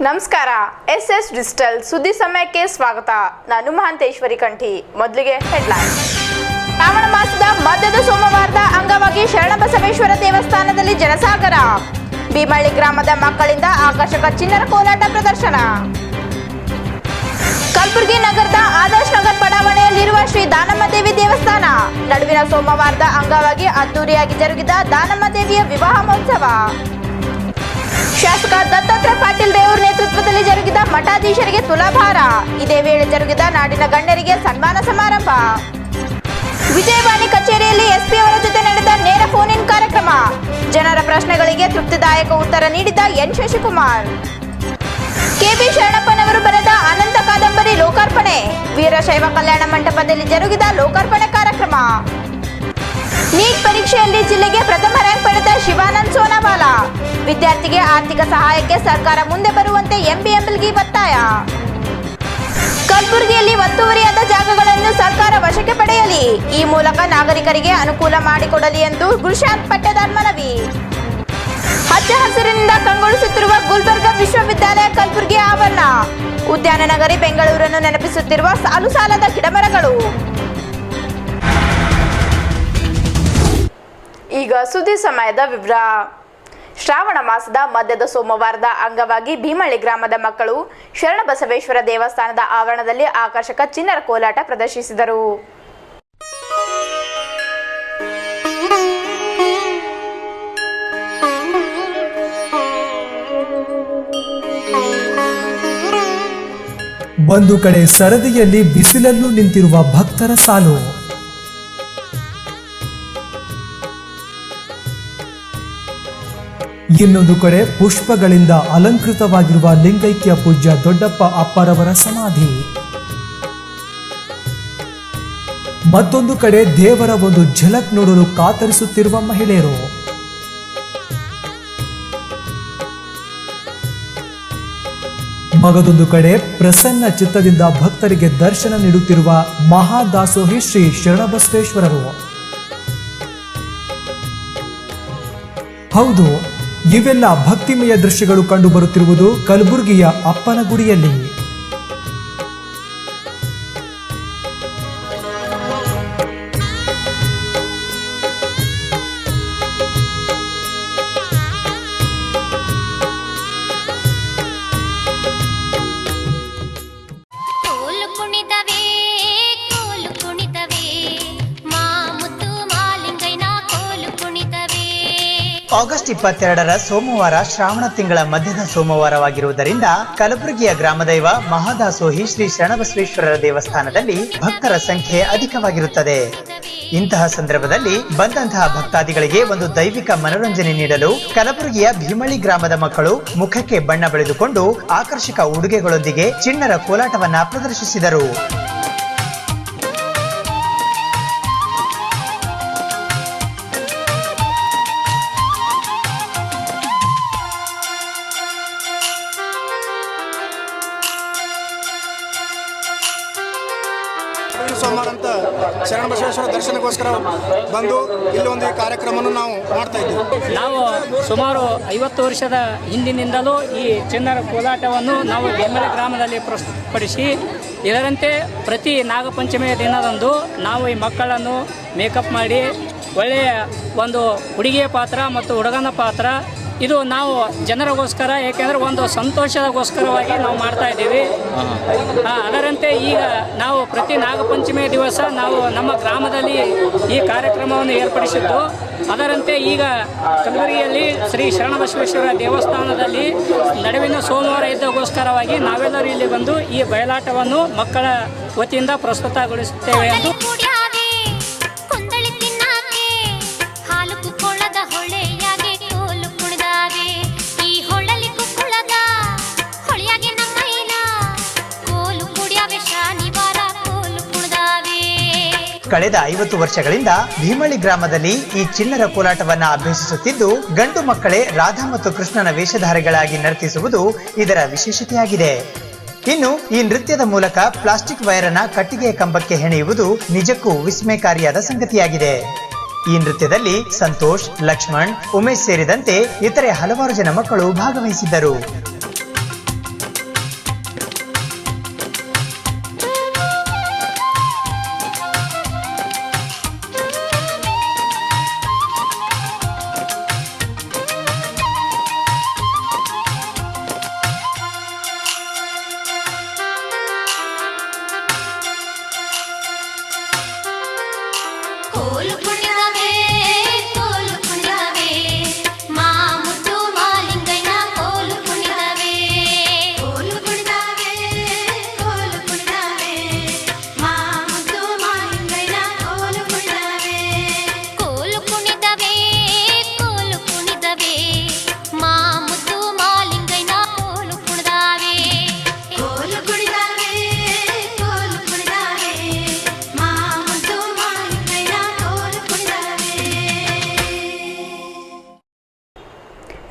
ನಮಸ್ಕಾರ. SS digital ಸುದ್ದಿ ಸಮಯಕ್ಕೆ ಸ್ವಾಗತ. ನಾನು ಮಹಾಂತೇಶ್ವರಿ ಕಂಠಿ. ಮೊದಲಿಗೆ ಹೆಡ್ಲೈನ್. ಶ್ರಾವಣ ಮಾಸದ ಮಧ್ಯದ ಸೋಮವಾರದ ಅಂಗವಾಗಿ ಶರಣಬಸವೇಶ್ವರ ದೇವಸ್ಥಾನದಲ್ಲಿ ಜನಸಾಗರ. ಭೀಮಳ್ಳಿ ಗ್ರಾಮದ ಮಕ್ಕಳಿಂದ ಆಕರ್ಷಕ ಚಿಣ್ಣರ ಕೋಲಾಟ ಪ್ರದರ್ಶನ. ಕಲಬುರಗಿ ನಗರದ ಆದರ್ಶ್ ನಗರ್ ಬಡಾವಣೆಯಲ್ಲಿರುವ ಶ್ರೀ ದಾನಮ್ಮ ದೇವಿ ದೇವಸ್ಥಾನ ನಡುವಿನ ಸೋಮವಾರದ ಅಂಗವಾಗಿ ಅದ್ದೂರಿಯಾಗಿ ಜರುಗಿದ ದಾನಮ್ಮ ದೇವಿಯ ವಿವಾಹ ಮಹೋತ್ಸವ. ಶಾಸಕ ದತ್ತಾತ್ರೇಯ ಪಾಟೀಲ್ ರೇವೂರ್ ನೇತೃತ್ವದಲ್ಲಿ ಜರುಗಿದ ಮಠಾಧೀಶರಿಗೆ ತುಲಾಭಾರ. ಇದೇ ವೇಳೆ ಜರುಗಿದ ನಾಡಿನ ಗಣ್ಯರಿಗೆ ಸನ್ಮಾನ ಸಮಾರಂಭ. ವಿಜಯವಾಣಿ ಕಚೇರಿಯಲ್ಲಿ ಎಸ್ಪಿ ಅವರ ಜೊತೆ ನಡೆದ ನೇರ ಫೋನ್ ಇನ್ ಕಾರ್ಯಕ್ರಮ. ಜನರ ಪ್ರಶ್ನೆಗಳಿಗೆ ತೃಪ್ತಿದಾಯಕ ಉತ್ತರ ನೀಡಿದ ಎನ್ ಶಶಿಕುಮಾರ್. ಕೆಬಿ ಶರಣಪ್ಪನವರು ಬರೆದ ಅನಂತ ಕಾದಂಬರಿ ಲೋಕಾರ್ಪಣೆ. ವೀರಶೈವ ಕಲ್ಯಾಣ ಮಂಟಪದಲ್ಲಿ ಜರುಗಿದ ಲೋಕಾರ್ಪಣೆ ಕಾರ್ಯಕ್ರಮ. ನೀಟ್ ಪರೀಕ್ಷೆಯಲ್ಲಿ ಜಿಲ್ಲೆಗೆ ಪ್ರಥಮ ರ್ಯಾಂಕ್ ಪಡೆದ ಶಿವಾನಂದ್ ಸೋನಾವಾಲಾ. ವಿದ್ಯಾರ್ಥಿಗೆ ಆರ್ಥಿಕ ಸಹಾಯಕ್ಕೆ ಸರ್ಕಾರ ಮುಂದೆ ಬರುವಂತೆ ಎಂಬಿಎಂಎಲ್ಗೆ ಒತ್ತಾಯ. ಕಲಬುರಗಿಯಲ್ಲಿ ಒತ್ತುವರಿಯಾದ ಜಾಗಗಳನ್ನು ಸರ್ಕಾರ ವಶಕ್ಕೆ ಪಡೆಯಲಿ. ಈ ಮೂಲಕ ನಾಗರಿಕರಿಗೆ ಅನುಕೂಲ ಮಾಡಿಕೊಡಲಿ ಎಂದು ಗುರುಶಾಂತ್ ಪಟ್ಟದಾರ್ ಮನವಿ. ಹಚ್ಚ ಹಸಿರಿನಿಂದ ಕಂಗೊಳಿಸುತ್ತಿರುವ ಗುಲ್ಬರ್ಗಾ ವಿಶ್ವವಿದ್ಯಾಲಯ ಕಲಬುರಗಿ ಆವರಣ. ಉದ್ಯಾನ ನಗರಿ ಬೆಂಗಳೂರನ್ನು ನೆನಪಿಸುತ್ತಿರುವ ಸಾಲು ಸಾಲದ ಗಿಡಮರಗಳು. ಈಗ ಸುದ್ದಿ ಸಮಯದ ವಿವರ. ಶ್ರಾವಣ ಮಾಸದ ಮಧ್ಯದ ಸೋಮವಾರದ ಅಂಗವಾಗಿ ಭೀಮಳ್ಳಿ ಗ್ರಾಮದ ಮಕ್ಕಳು ಶರಣಬಸವೇಶ್ವರ ದೇವಸ್ಥಾನದ ಆವರಣದಲ್ಲಿ ಆಕರ್ಷಕ ಚಿಣ್ಣರ ಕೋಲಾಟ ಪ್ರದರ್ಶಿಸಿದರು. ಒಂದು ಕಡೆ ಸರದಿಯಲ್ಲಿ ಬಿಸಿಲಲ್ಲೂ ನಿಂತಿರುವ ಭಕ್ತರ ಸಾಲು. ಇನ್ನೊಂದು ಕಡೆ ಪುಷ್ಪಗಳಿಂದ ಅಲಂಕೃತವಾಗಿರುವ ಲಿಂಗೈಕ್ಯ ಪೂಜ್ಯ ದೊಡ್ಡಪ್ಪ ಅಪ್ಪರವರ ಸಮಾಧಿ. ಮತ್ತೊಂದು ಕಡೆ ದೇವರ ಒಂದು ಝಲಕ್ ನೋಡಲು ಕಾತರಿಸುತ್ತಿರುವ ಮಹಿಳೆಯರು. ಮಗದೊಂದು ಕಡೆ ಪ್ರಸನ್ನ ಚಿತ್ತದಿಂದ ಭಕ್ತರಿಗೆ ದರ್ಶನ ನೀಡುತ್ತಿರುವ ಮಹಾದಾಸೋಹಿ ಶ್ರೀ ಶರಣಬಸವೇಶ್ವರರು. ಹೌದು, ಇವೆಲ್ಲ ಭಕ್ತಿಮಯ ದೃಶ್ಯಗಳು ಕಂಡುಬರುತ್ತಿರುವುದು ಕಲಬುರಗಿಯ ಅಪ್ಪನಗುಡಿಯಲ್ಲಿ. ಆಗಸ್ಟ್ 22ರ ಸೋಮವಾರ ಶ್ರಾವಣ ತಿಂಗಳ ಮಧ್ಯದ ಸೋಮವಾರವಾಗಿರುವುದರಿಂದ ಕಲಬುರಗಿಯ ಗ್ರಾಮದೈವ ಮಹಾದಾಸೋಹಿ ಶ್ರೀ ಶರಣಬಸವೇಶ್ವರರ ದೇವಸ್ಥಾನದಲ್ಲಿ ಭಕ್ತರ ಸಂಖ್ಯೆ ಅಧಿಕವಾಗಿರುತ್ತದೆ. ಇಂತಹ ಸಂದರ್ಭದಲ್ಲಿ ಬಂದಂತಹ ಭಕ್ತಾದಿಗಳಿಗೆ ಒಂದು ದೈವಿಕ ಮನೋರಂಜನೆ ನೀಡಲು ಕಲಬುರಗಿಯ ಭೀಮಳ್ಳಿ ಗ್ರಾಮದ ಮಕ್ಕಳು ಮುಖಕ್ಕೆ ಬಣ್ಣ ಬಳಿದುಕೊಂಡು ಆಕರ್ಷಕ ಉಡುಗೆಗಳೊಂದಿಗೆ ಚಿಣ್ಣರ ಕೋಲಾಟವನ್ನ ಪ್ರದರ್ಶಿಸಿದರು. ಸೋಮವಾರ ಅಂತ ಶರಣಬಸವೇಶ್ವರ ದರ್ಶನಕ್ಕೋಸ್ಕರ ಬಂದು ಇಲ್ಲೊಂದು ಕಾರ್ಯಕ್ರಮವನ್ನು ನಾವು ಮಾಡ್ತಾ ಇದ್ದೀವಿ. ನಾವು ಸುಮಾರು 50 ವರ್ಷದ ಹಿಂದಿನಿಂದಲೂ ಈ ಚಿಣ್ಣರ ಕೋಲಾಟವನ್ನು ನಾವು ಭೀಮಳ್ಳಿ ಗ್ರಾಮದಲ್ಲಿ ಪ್ರಸ್ತುತಪಡಿಸಿ ಇದರಂತೆ ಪ್ರತಿ ನಾಗಪಂಚಮಿಯ ದಿನದಂದು ನಾವು ಈ ಮಕ್ಕಳನ್ನು ಮೇಕಪ್ ಮಾಡಿ ಒಳ್ಳೆಯ ಒಂದು ಹುಡುಗಿಯ ಪಾತ್ರ ಮತ್ತು ಹುಡುಗನ ಪಾತ್ರ ಇದು ನಾವು ಜನರಿಗೋಸ್ಕರ, ಏಕೆಂದರೆ ಒಂದು ಸಂತೋಷದಗೋಸ್ಕರವಾಗಿ ನಾವು ಮಾಡ್ತಾ ಇದ್ದೀವಿ. ಅದರಂತೆ ಈಗ ನಾವು ಪ್ರತಿ ನಾಗಪಂಚಮಿಯ ದಿವಸ ನಾವು ನಮ್ಮ ಗ್ರಾಮದಲ್ಲಿ ಈ ಕಾರ್ಯಕ್ರಮವನ್ನು ಏರ್ಪಡಿಸಿದ್ದು. ಅದರಂತೆ ಈಗ ಕಲಬುರಗಿಯಲ್ಲಿ ಶ್ರೀ ಶರಣಬಸವೇಶ್ವರ ದೇವಸ್ಥಾನದಲ್ಲಿ ನಡುವಿನ ಸೋಮವಾರ ಇದ್ದಗೋಸ್ಕರವಾಗಿ ನಾವೆಲ್ಲರೂ ಇಲ್ಲಿ ಬಂದು ಈ ಬಯಲಾಟವನ್ನು ಮಕ್ಕಳ ವತಿಯಿಂದ ಪ್ರಸ್ತುತಗೊಳಿಸುತ್ತೇವೆ ಎಂದು ಕಳೆದ 50 ವರ್ಷಗಳಿಂದ ಭೀಮಳ್ಳಿ ಗ್ರಾಮದಲ್ಲಿ ಈ ಚಿಣ್ಣರ ಕೋಲಾಟವನ್ನ ಅಭ್ಯಸಿಸುತ್ತಿದ್ದು ಗಂಡು ಮಕ್ಕಳೇ ರಾಧಾ ಮತ್ತು ಕೃಷ್ಣನ ವೇಷಧಾರಿಗಳಾಗಿ ನರ್ತಿಸುವುದು ಇದರ ವಿಶೇಷತೆಯಾಗಿದೆ. ಇನ್ನು ಈ ನೃತ್ಯದ ಮೂಲಕ ಪ್ಲಾಸ್ಟಿಕ್ ವೈರ್ ಅನ್ನ ಕಟ್ಟಿಗೆಯ ಕಂಬಕ್ಕೆ ಹೆಣೆಯುವುದು ನಿಜಕ್ಕೂ ವಿಸ್ಮಯಕಾರಿಯಾದ ಸಂಗತಿಯಾಗಿದೆ. ಈ ನೃತ್ಯದಲ್ಲಿ ಸಂತೋಷ್, ಲಕ್ಷ್ಮಣ್, ಉಮೇಶ್ ಸೇರಿದಂತೆ ಇತರೆ ಹಲವಾರು ಜನ ಮಕ್ಕಳು ಭಾಗವಹಿಸಿದ್ದರು.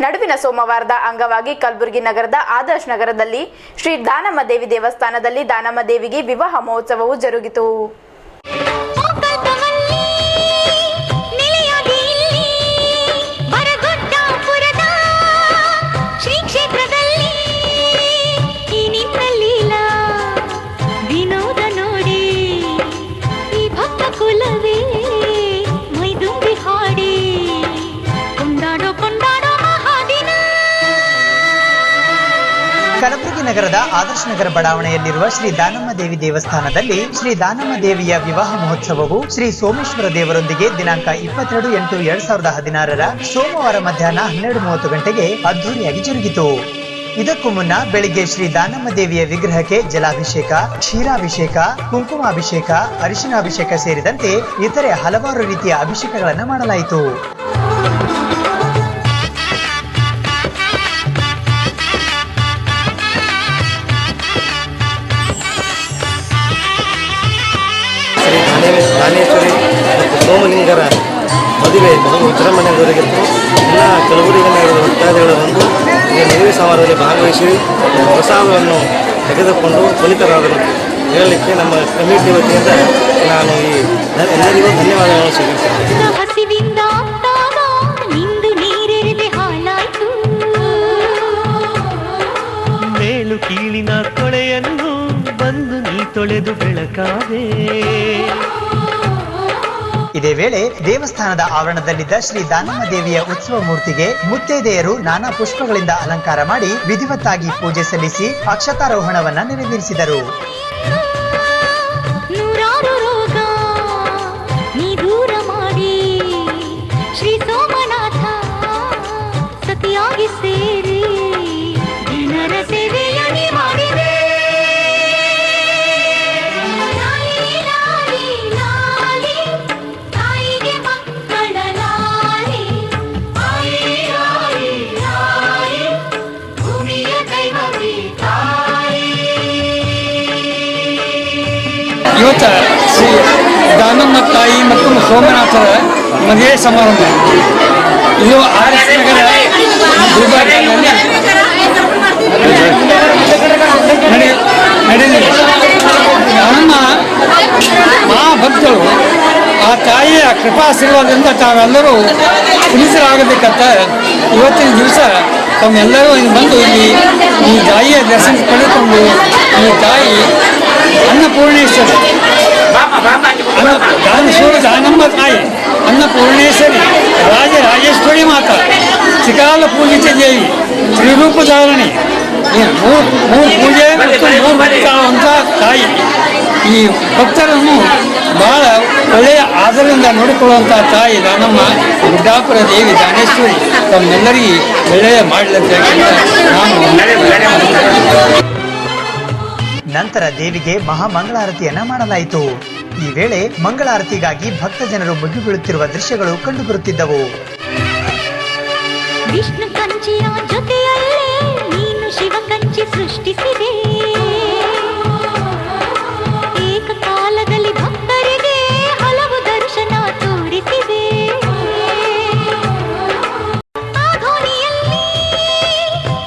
ನಡುವಿನ ಸೋಮವಾರದ ಅಂಗವಾಗಿ ಕಲಬುರಗಿ ನಗರದ ಆದರ್ಶ್ ನಗರದಲ್ಲಿ ಶ್ರೀ ದಾನಮ್ಮ ದೇವಿ ದೇವಸ್ಥಾನದಲ್ಲಿ ದಾನಮ್ಮ ದೇವಿಗೆ ವಿವಾಹ ಮಹೋತ್ಸವವು ಜರುಗಿತು. ಕಲಬುರಗಿ ನಗರದ ಆದರ್ಶ ನಗರ ಬಡಾವಣೆಯಲ್ಲಿರುವ ಶ್ರೀ ದಾನಮ್ಮ ದೇವಿ ದೇವಸ್ಥಾನದಲ್ಲಿ ಶ್ರೀ ದಾನಮ್ಮ ದೇವಿಯ ವಿವಾಹ ಮಹೋತ್ಸವವು ಶ್ರೀ ಸೋಮೇಶ್ವರ ದೇವರೊಂದಿಗೆ ದಿನಾಂಕ 22/8/2016 ಸೋಮವಾರ ಮಧ್ಯಾಹ್ನ 12:30 ಗಂಟೆಗೆ ಅದ್ದೂರಿಯಾಗಿ ಜರುಗಿತು. ಇದಕ್ಕೂ ಮುನ್ನ ಬೆಳಿಗ್ಗೆ ಶ್ರೀ ದಾನಮ್ಮ ದೇವಿಯ ವಿಗ್ರಹಕ್ಕೆ ಜಲಾಭಿಷೇಕ, ಕ್ಷೀರಾಭಿಷೇಕ, ಕುಂಕುಮಾಭಿಷೇಕ, ಅರಿಶಿನಾಭಿಷೇಕ ಸೇರಿದಂತೆ ಇತರೆ ಹಲವಾರು ರೀತಿಯ ಅಭಿಷೇಕಗಳನ್ನು ಮಾಡಲಾಯಿತು. ದಾನೇಶ್ವರಿ ಮತ್ತು ಸೋಮಲಿಂಗರ ಮದುವೆ ವಿಜೃಂಭಣೆಗೊಳಗಿತ್ತು. ಎಲ್ಲ ಕಲಬುರಗಿ ನಗರದ ಭಕ್ತಾದಿಗಳು ಬಂದು ಈ ಮದುವೆ ಸಮಾರಂಭದಲ್ಲಿ ಭಾಗವಹಿಸಿ ಪ್ರಸಾದವನ್ನು ತೆಗೆದುಕೊಂಡು ಫಲಿತರಾದರು ಹೇಳಲಿಕ್ಕೆ ನಮ್ಮ ಕಮಿಟಿ ವತಿಯಿಂದ ನಾನು ಈ ಎಲ್ಲರಿಗೂ ಧನ್ಯವಾದಗಳನ್ನು ಸ್ವೀಕರಿಸುತ್ತೇನೆ. ಮೇಲು ಕೀಳಿನ ತೊಳೆಯನ್ನು ಬಂದು ನೀ ತೊಳೆದು ಬೆಳಕಾದೆ. ಇದೇ ವೇಳೆ ದೇವಸ್ಥಾನದ ಆವರಣದಲ್ಲಿದ್ದ ಶ್ರೀ ದಾನಮ್ಮ ದೇವಿಯ ಉತ್ಸವ ಮೂರ್ತಿಗೆ ಮುತ್ತೈದೆಯರು ನಾನಾ ಪುಷ್ಪಗಳಿಂದ ಅಲಂಕಾರ ಮಾಡಿ ವಿಧಿವತ್ತಾಗಿ ಪೂಜೆ ಸಲ್ಲಿಸಿ ಅಕ್ಷತಾರೋಹಣವನ್ನ ನೆರವೇರಿಸಿದರು. ನೂರಾರು ರೋಗ ನೀ ದೂರ ಮಾಡಿ ಶ್ರೀ ಸೋಮನಾಥ ಸತಿಯಾಗಿ ಸೇರಿ ಜನರ ಸೇವೆಯನ್ನೇ ಮಾಡಿದೆ. ಇವತ್ತು ಶ್ರೀ ದಾನಮ್ಮ ತಾಯಿ ಮತ್ತು ಸೋಮನಾಥರ ಮದುವೆ ಸಮಾರಂಭ ಇದು ಆರ್ಎಸ್ ನಗರ ಗುಲ್ಬರ್ಗದಲ್ಲಿ ನಡೆದಿದೆ. ದಾನಮ್ಮ ಮಹಾಭಕ್ತರು ಆ ತಾಯಿಯ ಕೃಪಾಶೀರ್ವಾದದಿಂದ ತಾವೆಲ್ಲರೂ ಪುನೀತರಾಗಬೇಕಂತ ಇವತ್ತಿನ ದಿವಸ ತಮ್ಮೆಲ್ಲರೂ ಬಂದು ಇಲ್ಲಿ ಈ ತಾಯಿಯ ದರ್ಶನ ಪಡೆದುಕೊಂಡು ಈ ತಾಯಿ ಅನ್ನಪೂರ್ಣೇಶ್ವರಿ ದಾನಮ್ಮ ತಾಯಿ ಅನ್ನಪೂರ್ಣೇಶ್ವರಿ ರಾಜರಾಜೇಶ್ವರಿ ಮಾತಾ ತ್ರಿಕಾಲ ಪೂಜಿತ ದೇವಿ ತ್ರಿರೂಪಧಾರಣಿ ಮೂರು ಪೂಜೆ ಮತ್ತು ಮೂರು ಭಕ್ತ ತಾಯಿ ಈ ಭಕ್ತರನ್ನು ಬಹಳ ಒಳ್ಳೆಯ ಆದರದಿಂದ ನೋಡಿಕೊಳ್ಳುವಂಥ ತಾಯಿ ದಾನಮ್ಮ ಗುಡ್ಡಾಪುರ ದೇವಿ ದಾನೇಶ್ವರಿ ತಮ್ಮೆಲ್ಲರಿಗೂ ಒಳ್ಳೆಯ ಮಾಡಲಂತ ನಾನು. ನಂತರ ದೇವಿಗೆ ಮಹಾಮಂಗಳಾರತಿಯನ್ನ ಮಾಡಲಾಯಿತು. ಈ ವೇಳೆ ಮಂಗಳಾರತಿಗಾಗಿ ಭಕ್ತ ಜನರು ಮುಗಿಬೀಳುತ್ತಿರುವ ದೃಶ್ಯಗಳು ಕಂಡುಬರುತ್ತಿದ್ದವು. ವಿಷ್ಣು ಕಂಚಿಯ ಜೊತೆಯಲ್ಲೇ ನೀನು ಶಿವ ಕಂಚಿ ಸೃಷ್ಟಿಸಿದೆ. ಏಕಕಾಲದಲ್ಲಿ ಭಕ್ತರಿಗೆ ಹಲವು ದರ್ಶನ ತೋರಿಸಿದೆ. ಆ ಧ್ವನಿಯಲ್ಲಿ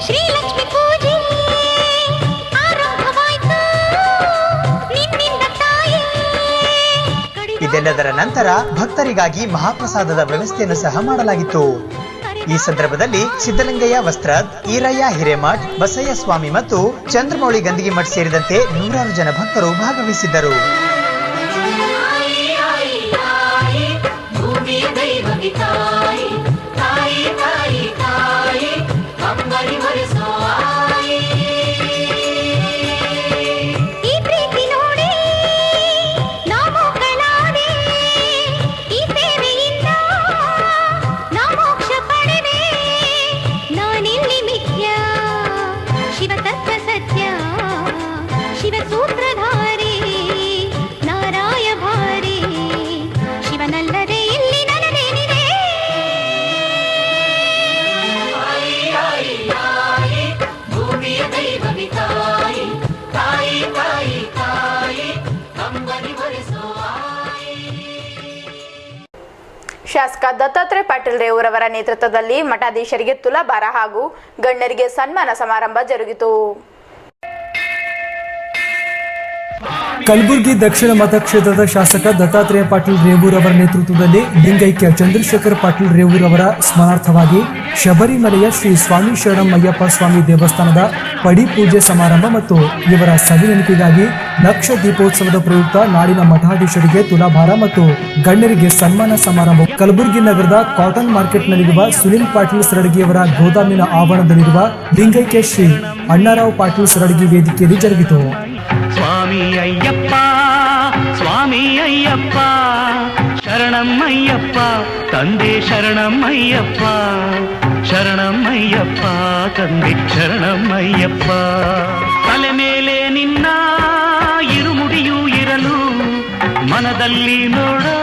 ಶ್ರೀಲಕ್ಷ್ಮಿ ಪೂಜೆ ಆರಂಭವಾಯಿತು ನಿನ್ನಿಂದ ತಾಯಿ. ಇದೆಲ್ಲದರ ನಂತರ ಭಕ್ತರಿಗಾಗಿ ಮಹಾಪ್ರಸಾದದ ವ್ಯವಸ್ಥೆಯನ್ನು ಸಹ ಮಾಡಲಾಗಿತ್ತು. ಈ ಸಂದರ್ಭದಲ್ಲಿ ಸಿದ್ದಲಿಂಗಯ್ಯ ವಸ್ತ್ರದ್, ಈರಯ್ಯ ಹಿರೇಮಠ್, ಬಸಯ್ಯ ಸ್ವಾಮಿ ಮತ್ತು ಚಂದ್ರಮೌಳಿ ಗಂದಿಗಿಮಠ್ ಸೇರಿದಂತೆ ನೂರಾರು ಜನ ಭಕ್ತರು ಭಾಗವಹಿಸಿದ್ದರು. ಈ ಪ್ರೀತಿ ನೋಡಿ ನಾವು ಕಳಾದೆ, ಈ ಸೂತ್ರಧಾರಿ ನಾರಾಯ ಭಾರಿ ಶಿವನಲ್ಲದೆ ಇಲ್ಲಿ ನನಗೇನಿದೆ ಭೂಮಿಯ ದೈವವಿ ತಾಯಿ ತಾಯಿ ತಾಯಿ ತಾಯಿ ಕಂಬನಿ ಬರೆಸೋ ಶಾಸಕ ದತ್ತಾತ್ರೇಯ ಪಾಟೀಲ್ ರೇವೂರವರ ನೇತೃತ್ವದಲ್ಲಿ ಮಠಾಧೀಶರಿಗೆ ತುಲಾಭಾರ ಹಾಗೂ ಗಣ್ಯರಿಗೆ ಸನ್ಮಾನ ಸಮಾರಂಭ ಜರುಗಿತು. ಕಲಬುರಗಿ ದಕ್ಷಿಣ ಮತಕ್ಷೇತ್ರದ ಶಾಸಕ ದತ್ತಾತ್ರೇಯ ಪಾಟೀಲ್ ರೇವೂರ್ ಅವರ ನೇತೃತ್ವದಲ್ಲಿ ಲಿಂಗೈಕ್ಯ ಚಂದ್ರಶೇಖರ್ ಪಾಟೀಲ್ ರೇವೂರ್ ಅವರ ಸ್ಮರಣಾರ್ಥವಾಗಿ ಶಬರಿಮಲೆಯ ಶ್ರೀ ಸ್ವಾಮಿ ಶರಣಮಯ್ಯಪ್ಪ ಸ್ವಾಮಿ ದೇವಸ್ಥಾನದ ಪಡಿ ಪೂಜೆ ಸಮಾರಂಭ ಮತ್ತು ಇವರ ಸವಿನೆನಪಿಗಾಗಿ ಲಕ್ಷ ದೀಪೋತ್ಸವದ ಪ್ರಯುಕ್ತ ನಾಡಿನ ಮಠಾಧೀಶರಿಗೆ ತುಲಾಭಾರ ಮತ್ತು ಗಣ್ಯರಿಗೆ ಸನ್ಮಾನ ಸಮಾರಂಭ ಕಲಬುರಗಿ ನಗರದ ಕಾಟನ್ ಮಾರ್ಕೆಟ್ನಲ್ಲಿರುವ ಸುನಿಲ್ ಪಾಟೀಲ್ ಸರಡಗಿಯವರ ಗೋದಾಮಿನ ಆವರಣದಲ್ಲಿರುವ ಲಿಂಗೈಕ್ಯ ಶ್ರೀ ಅಣ್ಣಾರಾವ್ ಪಾಟೀಲ್ ಸರಡಗಿ ವೇದಿಕೆಯಲ್ಲಿ ಜರುಗಿತು. ಸ್ವಾಮಿ ಅಯ್ಯಪ್ಪ ಶರಣಮ್ಮಯ್ಯಪ್ಪ ತಂದೆ ಶರಣಮ್ಮಯ್ಯಪ್ಪ ಶರಣಮ್ಮಯ್ಯಪ್ಪ ತಂದೆ ಶರಣಮ್ಮಯ್ಯಪ್ಪ ತಲೆ ಮೇಲೆ ನಿನ್ನ ಇರುಮುಡಿಯೂ ಇರಲು ಮನದಲ್ಲಿ ನೋಡೋ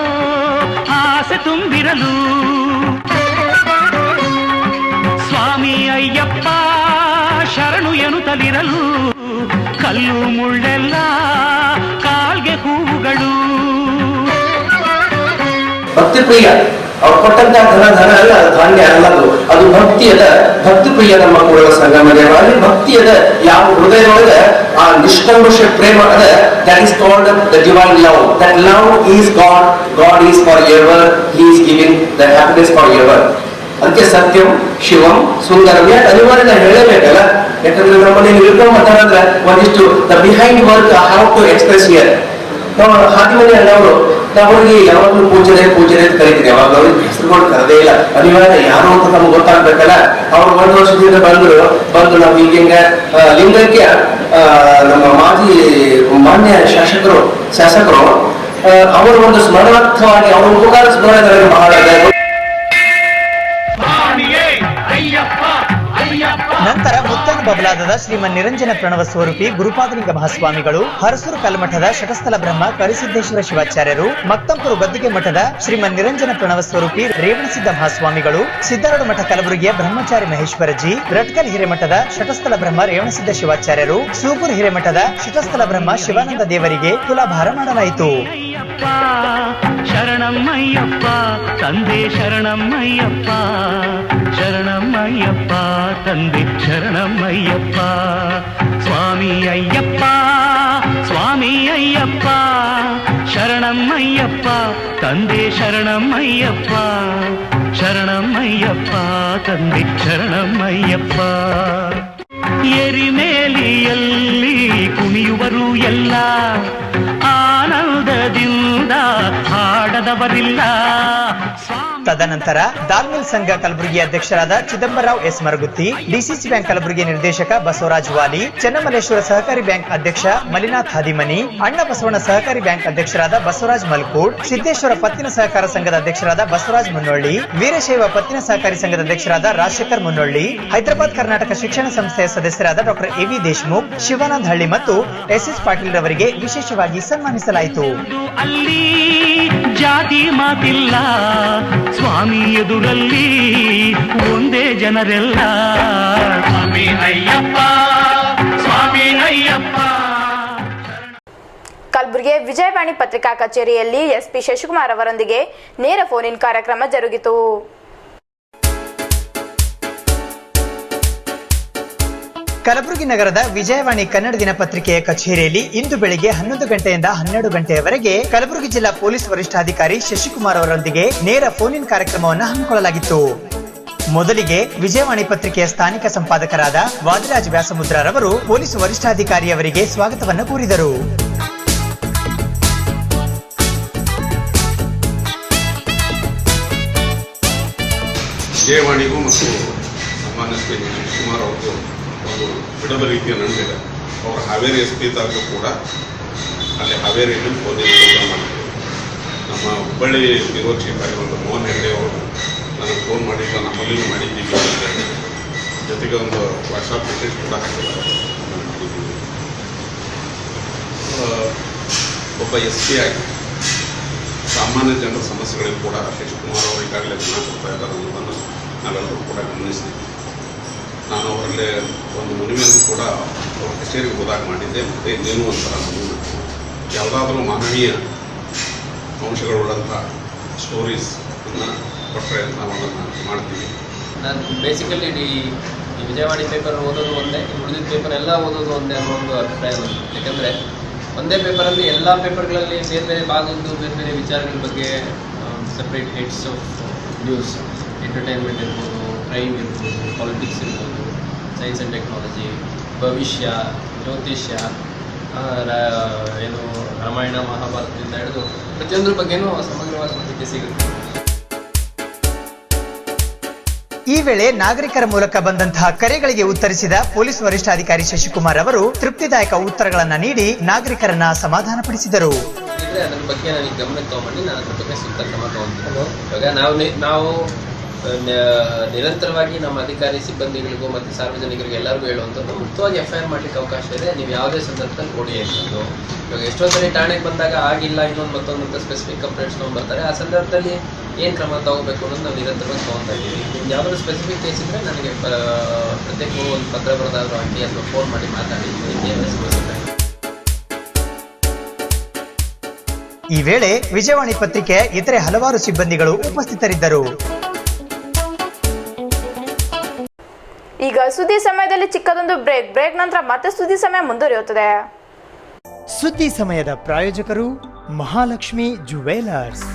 ಆಸೆ ತುಂಬಿರಲು ಸ್ವಾಮಿ ಅಯ್ಯಪ್ಪ ಶರಣು ಎನ್ನುತ್ತಲಿರಲು ಕಲ್ಲು ಮುಳ್ಳೆಲ್ಲ ಕಾಲ್ಗೆ ಹೂವುಗಳು ಭಕ್ತಿ ಪ್ರಿಯ ಅವ್ರು ಕೊಟ್ಟಂತಹ ಧನ ಅಲ್ಲ, ಅದು ಧಾನ್ಯ ಅಲ್ಲದು, ಅದು ಭಕ್ತಿಯದ ಭಕ್ತಿ ಪ್ರಿಯ ನಮ್ಮ ಕೂಡ ಸಂಗಮ ದೇವ. ಅಲ್ಲಿ ಭಕ್ತಿಯದ ಯಾವ ಹೃದಯದೊಳಗ ಆ ನಿಷ್ಕಲ್ಮಶ ಪ್ರೇಮ ಅದ, that is called the divine love. That love is god, god is for ever, he is giving the happiness for ever. ಅದಕ್ಕೆ ಸತ್ಯಂ ಶಿವಂ ಸುಂದರಂ ಯಾಕೆ ಅನಿವಾರ್ಯ ಹೇಳಬೇಕಲ್ಲ, ಯಾಕಂದ್ರೆ ನಮ್ಮಲ್ಲಿ ಇಳ್ಕೊಂಡ್ ಮಾತಾಡಿದ್ರೆ ಒಂದಿಷ್ಟು the behind work how to express here. ನಾವು ಹಾದಿಮನೆ ಅಲ್ಲವರು ಅವ್ರಿಗೆ ಯಾವಾಗಲೂ ಪೂಜನೆ ಅಂತ ಕರಿತೀವಿ, ಯಾವಾಗ ಅವ್ರಿಗೆ ಹೆಸರುಗಳು ಕರದೇ ಇಲ್ಲ, ಅನಿವಾರ್ಯ ಯಾರು ಅಂತ ನಮ್ಗೆ ಗೊತ್ತಾಗ್ಬೇಕಲ್ಲ. ಅವ್ರು 1 ವರ್ಷದಿಂದ ಬಂದು ನಾವು ಈಗಿಂಗ ಲಿಂಗಕ್ಕೆ ನಮ್ಮ ಮಾನ್ಯ ಶಾಸಕರು ಅವರು ಒಂದು ಸ್ಮರಣಾರ್ಥವಾಗಿ ಅವರ ಉಪಕಾರ ಸ್ಮರಣೆ ಬಹಳ ನಂತರ ಮುತ್ತನ ಬಬಲಾದದ ಶ್ರೀಮನ್ ನಿರಂಜನ ಪ್ರಣವ ಸ್ವರೂಪಿ ಗುರುಪಾದಲಿಂಗ ಮಹಾಸ್ವಾಮಿಗಳು, ಹರಸೂರು ಕಲ್ಮಠದ ಶಟಸ್ಥಲ ಬ್ರಹ್ಮ ಕರಿಸಿದ್ದೇಶ್ವರ ಶಿವಾಚಾರ್ಯರು, ಮಕ್ತಂಪುರ ಗದ್ದುಗೆ ಮಠದ ಶ್ರೀಮನ್ ನಿರಂಜನ ಪ್ರಣವ ಸ್ವರೂಪಿ ರೇವಣಸಿದ್ದ ಮಹಾಸ್ವಾಮಿಗಳು, ಸಿದ್ದಾರೂಢ ಮಠ ಕಲಬುರಗಿಯ ಬ್ರಹ್ಮಚಾರಿ ಮಹೇಶ್ವರಜಿ, ರಟ್ಕಲ್ ಹಿರೇಮಠದ ಶಟಸ್ಥಲ ಬ್ರಹ್ಮ ರೇವಣಸಿದ್ದ ಶಿವಾಚಾರ್ಯರು, ಸೂಗೂರು ಹಿರೇಮಠದ ಶಟಸ್ಥಲ ಬ್ರಹ್ಮ ಶಿವಾನಂದ ದೇವರಿಗೆ ತುಲಾಭಾರ ಮಾಡಲಾಯಿತು. ಶರಣಮ್ಮಯ್ಯಪ್ಪ ತಂದೆ ಶರಣಮ್ಮಯ್ಯಪ್ಪ ಶರಣಮ್ಮಯ್ಯಪ್ಪ ತಂದೆ ಶರಣಮ್ಮಯ್ಯಪ್ಪ ಸ್ವಾಮಿ ಅಯ್ಯಪ್ಪ ಶರಣಮ್ಮಯ್ಯಪ್ಪ ತಂದೆ ಶರಣಮ್ಮಯ್ಯಪ್ಪ ಶರಣಮ್ಮಯ್ಯಪ್ಪ ತಂದೆ ಶರಣಮ್ಮಯ್ಯಪ್ಪ ಎರಿಮೇಲಿಯಲ್ಲಿ ಕುಣಿಯುವರು ಎಲ್ಲ ಆನಂದದಿಂದ ಹಾಡದವರಿಲ್ಲ. ತದನಂತರ ದಾಲ್ಮಿಲ್ ಸಂಘ ಕಲಬುರಗಿ ಅಧ್ಯಕ್ಷರಾದ Chidambara Rao S Maragutti, DCC bank Kalaburagi ನಿರ್ದೇಶಕ ಬಸವರಾಜ್ ವಾಲಿ, ಚನ್ನಮಲ್ಲೇಶ್ವರ ಸಹಕಾರಿ ಬ್ಯಾಂಕ್ ಅಧ್ಯಕ್ಷ ಮಲಿನಾಥ್ ಹಾದಿಮನಿ, ಅಣ್ಣ ಬಸವಣ್ಣ ಸಹಕಾರಿ ಬ್ಯಾಂಕ್ ಅಧ್ಯಕ್ಷರಾದ ಬಸವರಾಜ್ ಮಲ್ಕೂಡ್, ಸಿದ್ದೇಶ್ವರ ಪತ್ತಿನ ಸಹಕಾರ ಸಂಘದ ಅಧ್ಯಕ್ಷರಾದ ಬಸವರಾಜ್ ಮುನ್ನೊಳ್ಳಿ, ವೀರಶೈವ ಪತ್ತಿನ ಸಹಕಾರಿ ಸಂಘದ ಅಧ್ಯಕ್ಷರಾದ ರಾಜಶೇಖರ್ ಮುನ್ನೊಳ್ಳಿ, ಹೈದರಾಬಾದ್ ಕರ್ನಾಟಕ ಶಿಕ್ಷಣ ಸಂಸ್ಥೆಯ ಸದಸ್ಯರಾದ ಡಾಕ್ಟರ್ ಎವಿ ದೇಶಮುಖ್, ಶಿವಾನಂದ್ ಹಳ್ಳಿ ಮತ್ತು ಎಸ್ ಪಾಟೀಲ್ ರವರಿಗೆ ವಿಶೇಷವಾಗಿ ಸನ್ಮಾನಿಸಲಾಯಿತು. ಅಲ್ಲಿ ಜಾತಿ ಮಾತಿಲ್ಲ ಸ್ವಾಮಿ ಎದುರಲ್ಲಿ ಒಂದೇ ಜನರೆಲ್ಲ. ಸ್ವಾಮಿ ಅಯ್ಯಪ್ಪ ಸ್ವಾಮಿ ಅಯ್ಯಪ್ಪ. ಕಲಬುರಗಿ ವಿಜಯವಾಣಿ ಪತ್ರಿಕಾ ಕಚೇರಿಯಲ್ಲಿ ಎಸ್ಪಿ ಶಶಿಕುಮಾರ್ ಅವರೊಂದಿಗೆ ನೇರ ಫೋನ್ ಇನ್ ಕಾರ್ಯಕ್ರಮ ಜರುಗಿತು. ಕಲಬುರಗಿ ನಗರದ ವಿಜಯವಾಣಿ ಕನ್ನಡ ದಿನಪತ್ರಿಕೆಯ ಕಚೇರಿಯಲ್ಲಿ ಇಂದು ಬೆಳಿಗ್ಗೆ 11 ಗಂಟೆಯಿಂದ 12 ಗಂಟೆಯವರೆಗೆ ಕಲಬುರಗಿ ಜಿಲ್ಲಾ ಪೊಲೀಸ್ ವರಿಷ್ಠಾಧಿಕಾರಿ ಶಶಿಕುಮಾರ್ ಅವರೊಂದಿಗೆ ನೇರ ಫೋನ್ ಇನ್ ಕಾರ್ಯಕ್ರಮವನ್ನು ಹಮ್ಮಿಕೊಳ್ಳಲಾಗಿತ್ತು. ಮೊದಲಿಗೆ ವಿಜಯವಾಣಿ ಪತ್ರಿಕೆಯ ಸ್ಥಾನಿಕ ಸಂಪಾದಕರಾದ ವಾದಿರಾಜ್ ವ್ಯಾಸಮುದ್ರರವರು ಪೊಲೀಸ್ ವರಿಷ್ಠಾಧಿಕಾರಿಯವರಿಗೆ ಸ್ವಾಗತವನ್ನು ಕೋರಿದರು. ವಿಜಯವಾಣಿಗೂ ಮತ್ತು ಸಾಮಾನ್ಯ ಶಶಿಕುಮಾರ್ ಅವ್ರಿಗೂ ಒಂದು ಬಿಡದ ರೀತಿಯ ನಂಬಿದೆ. ಅವರು ಹಾವೇರಿ ಎಸ್ ಪಿ ಇದ್ದಾಗ ಕೂಡ ಅಲ್ಲಿ ಹಾವೇರಿಯಲ್ಲಿ ಪೊಲೀಸ್ ಪ್ರೋಗ್ರಾಮ್ ಮಾಡಿದ್ರು. ನಮ್ಮ ಹುಬ್ಬಳ್ಳಿ ಬ್ಯೂರೋ ಚೀಫ್ ಆಗಿರುವಂಥ ಮೋಹನ್ ಹೆಗ್ಡೆ ಅವರು ನನಗೆ ಫೋನ್ ಮಾಡಿಲ್ಲ, ನಮ್ಮಲ್ಲಿಯೂ ಮಾಡಿದ್ದೀವಿ ಅಂತ ಹೇಳಿ, ಜೊತೆಗೆ ಒಂದು ವಾಟ್ಸಪ್ ಮೆಸೇಜ್ ಕೂಡ ಹಾಕಿದ್ದಾರೆ. ಒಬ್ಬ SP ಆಗಿ ಸಾಮಾನ್ಯ ಜನರ ಸಮಸ್ಯೆಗಳಿಗೂ ಕೂಡ ಶಶಿಕುಮಾರ್ ಅವರು ಈಗಾಗಲೇ ಗಮನ ಕೊಡ್ತಾ ಇದ್ದಾರೆ ಅನ್ನೋದನ್ನು ನಾವೆಲ್ಲರೂ ಕೂಡ ಗಮನಿಸ್ತೀವಿ. ನಾನು ಅವರಲ್ಲೇ ಒಂದು ಮನವಿಯನ್ನು ಕೂಡ ಅವ್ರ ಕಚೇರಿಗೆ ಹೋದಾಗ ಮಾಡಿದ್ದೆ. ಮತ್ತು ಇನ್ನೇನು ಒಂಥರ ಮನವಿ, ಯಾವುದಾದ್ರೂ ಮಾನವೀಯ ಅಂಶಗಳುಳ್ಳಂಥ ಸ್ಟೋರೀಸನ್ನು ಕೊಟ್ಟರೆ ನಾವು ಅದನ್ನು ಮಾಡ್ತೀವಿ. ನಾನು ಬೇಸಿಕಲಿ ಈ ವಿಜಯವಾಣಿ ಪೇಪರ್ ಓದೋದು ಒಂದೇ, ಉಳಿದಿದ್ದ ಪೇಪರ್ ಎಲ್ಲ ಓದೋದು ಒಂದೇ ಅನ್ನೋ ಒಂದು ಅಭಿಪ್ರಾಯ ಬಂತು. ಯಾಕಂದರೆ ಒಂದೇ ಪೇಪರಲ್ಲಿ ಎಲ್ಲ ಪೇಪರ್ಗಳಲ್ಲಿ ಬೇರೆ ಬೇರೆ ಭಾಗದ್ದು ಬೇರೆ ಬೇರೆ ವಿಚಾರಗಳ ಬಗ್ಗೆ separate heads of news, entertainment ಇರ್ಬೋದು, ಕ್ರೈಮ್ ಇರ್ಬೋದು, ಪಾಲಿಟಿಕ್ಸ್ ಇರ್ಬೋದು, ಸೈನ್ಸ್ ಆ್ಯಂಡ್ ಟೆಕ್ನಾಲಜಿ, ಭವಿಷ್ಯ, ಜ್ಯೋತಿಷ್ಯ, ಏನು ರಾಮಾಯಣ ಮಹಾಭಾರತದಿಂದ ಹಿಡಿದು ಪ್ರತಿಯೊಂದ್ರ ಬಗ್ಗೆನೂ ಸಮಗ್ರವಾದ ಮಾಹಿತಿ ಸಿಗುತ್ತೆ. ಈ ವೇಳೆ ನಾಗರಿಕರ ಮೂಲಕ ಬಂದಂತಹ ಕರೆಗಳಿಗೆ ಉತ್ತರಿಸಿದ ಪೊಲೀಸ್ ವರಿಷ್ಠಾಧಿಕಾರಿ ಶಶಿಕುಮಾರ್ ಅವರು ತೃಪ್ತಿದಾಯಕ ಉತ್ತರಗಳನ್ನ ನೀಡಿ ನಾಗರಿಕರನ್ನ ಸಮಾಧಾನಪಡಿಸಿದರು. ಅದ್ರ ಬಗ್ಗೆ ನನಗೆ ಗಮನಕ್ಕೆ ತಗೊಂಡು ನಾನು ಅದ್ರ ಬಗ್ಗೆ ಸೂಕ್ತ ಕ್ರಮ ತಗೊಂತೀನಿ. ಇವಾಗ ನಾವು ನಿರಂತರವಾಗಿ ನಮ್ಮ ಅಧಿಕಾರಿ ಸಿಬ್ಬಂದಿಗಳಿಗೂ ಮತ್ತು ಸಾರ್ವಜನಿಕರಿಗೂ ಎಲ್ಲರಿಗೂ ಹೇಳುವಂಥದ್ದು, ಮುಕ್ತವಾಗಿ FIR ಮಾಡಲಿಕ್ಕೆ ಅವಕಾಶ ಇದೆ, ನೀವು ಯಾವುದೇ ಸಂದರ್ಭದಲ್ಲಿ ಕೊಡಿ ಅಂತಂದು. ಇವಾಗ ಎಷ್ಟೋ ಸರಿ ಠಾಣೆಗೆ ಬಂದಾಗ ಆಗಿಲ್ಲ ಇನ್ನೊಂದು ಮತ್ತೊಂದು ಅಂತ ಸ್ಪೆಸಿಫಿಕ್ ಕಂಪ್ಲೇಂಟ್ಸ್ ತೊಗೊಂಡ್ಬರ್ತಾರೆ. ಆ ಸಂದರ್ಭದಲ್ಲಿ ಏನು ಕ್ರಮ ತಗೋಬೇಕು ಅನ್ನೋದು ನಾವು ನಿರಂತರವಾಗಿ ತೊಗೊತಾ ಇದ್ದೀವಿ. ನಿಮ್ಗೆ ಯಾವುದಾದ್ರು ಸ್ಪೆಸಿಫಿಕ್ ಕೇಸ್ ಇದ್ದರೆ ನನಗೆ ಪ್ರತ್ಯೇಕ ಒಂದು ಪತ್ರ ಬರೆದಾದರೂ ಹಾಕಿ ಅಥವಾ ಫೋನ್ ಮಾಡಿ ಮಾತಾಡಿ. ಈ ವೇಳೆ ವಿಜಯವಾಣಿ ಪತ್ರಿಕೆಯ ಇತರೆ ಹಲವಾರು ಸಿಬ್ಬಂದಿಗಳು ಉಪಸ್ಥಿತರಿದ್ದರು. ಈಗ ಸುದ್ದಿ ಸಮಯದಲ್ಲಿ ಚಿಕ್ಕದೊಂದು ಬ್ರೇಕ್ ನಂತರ ಮತ್ತೆ ಸುದ್ದಿ ಸಮಯ ಮುಂದುವರಿಯುತ್ತದೆ. ಸುದ್ದಿ ಸಮಯದ ಪ್ರಾಯೋಜಕರು Mahalakshmi jewellers.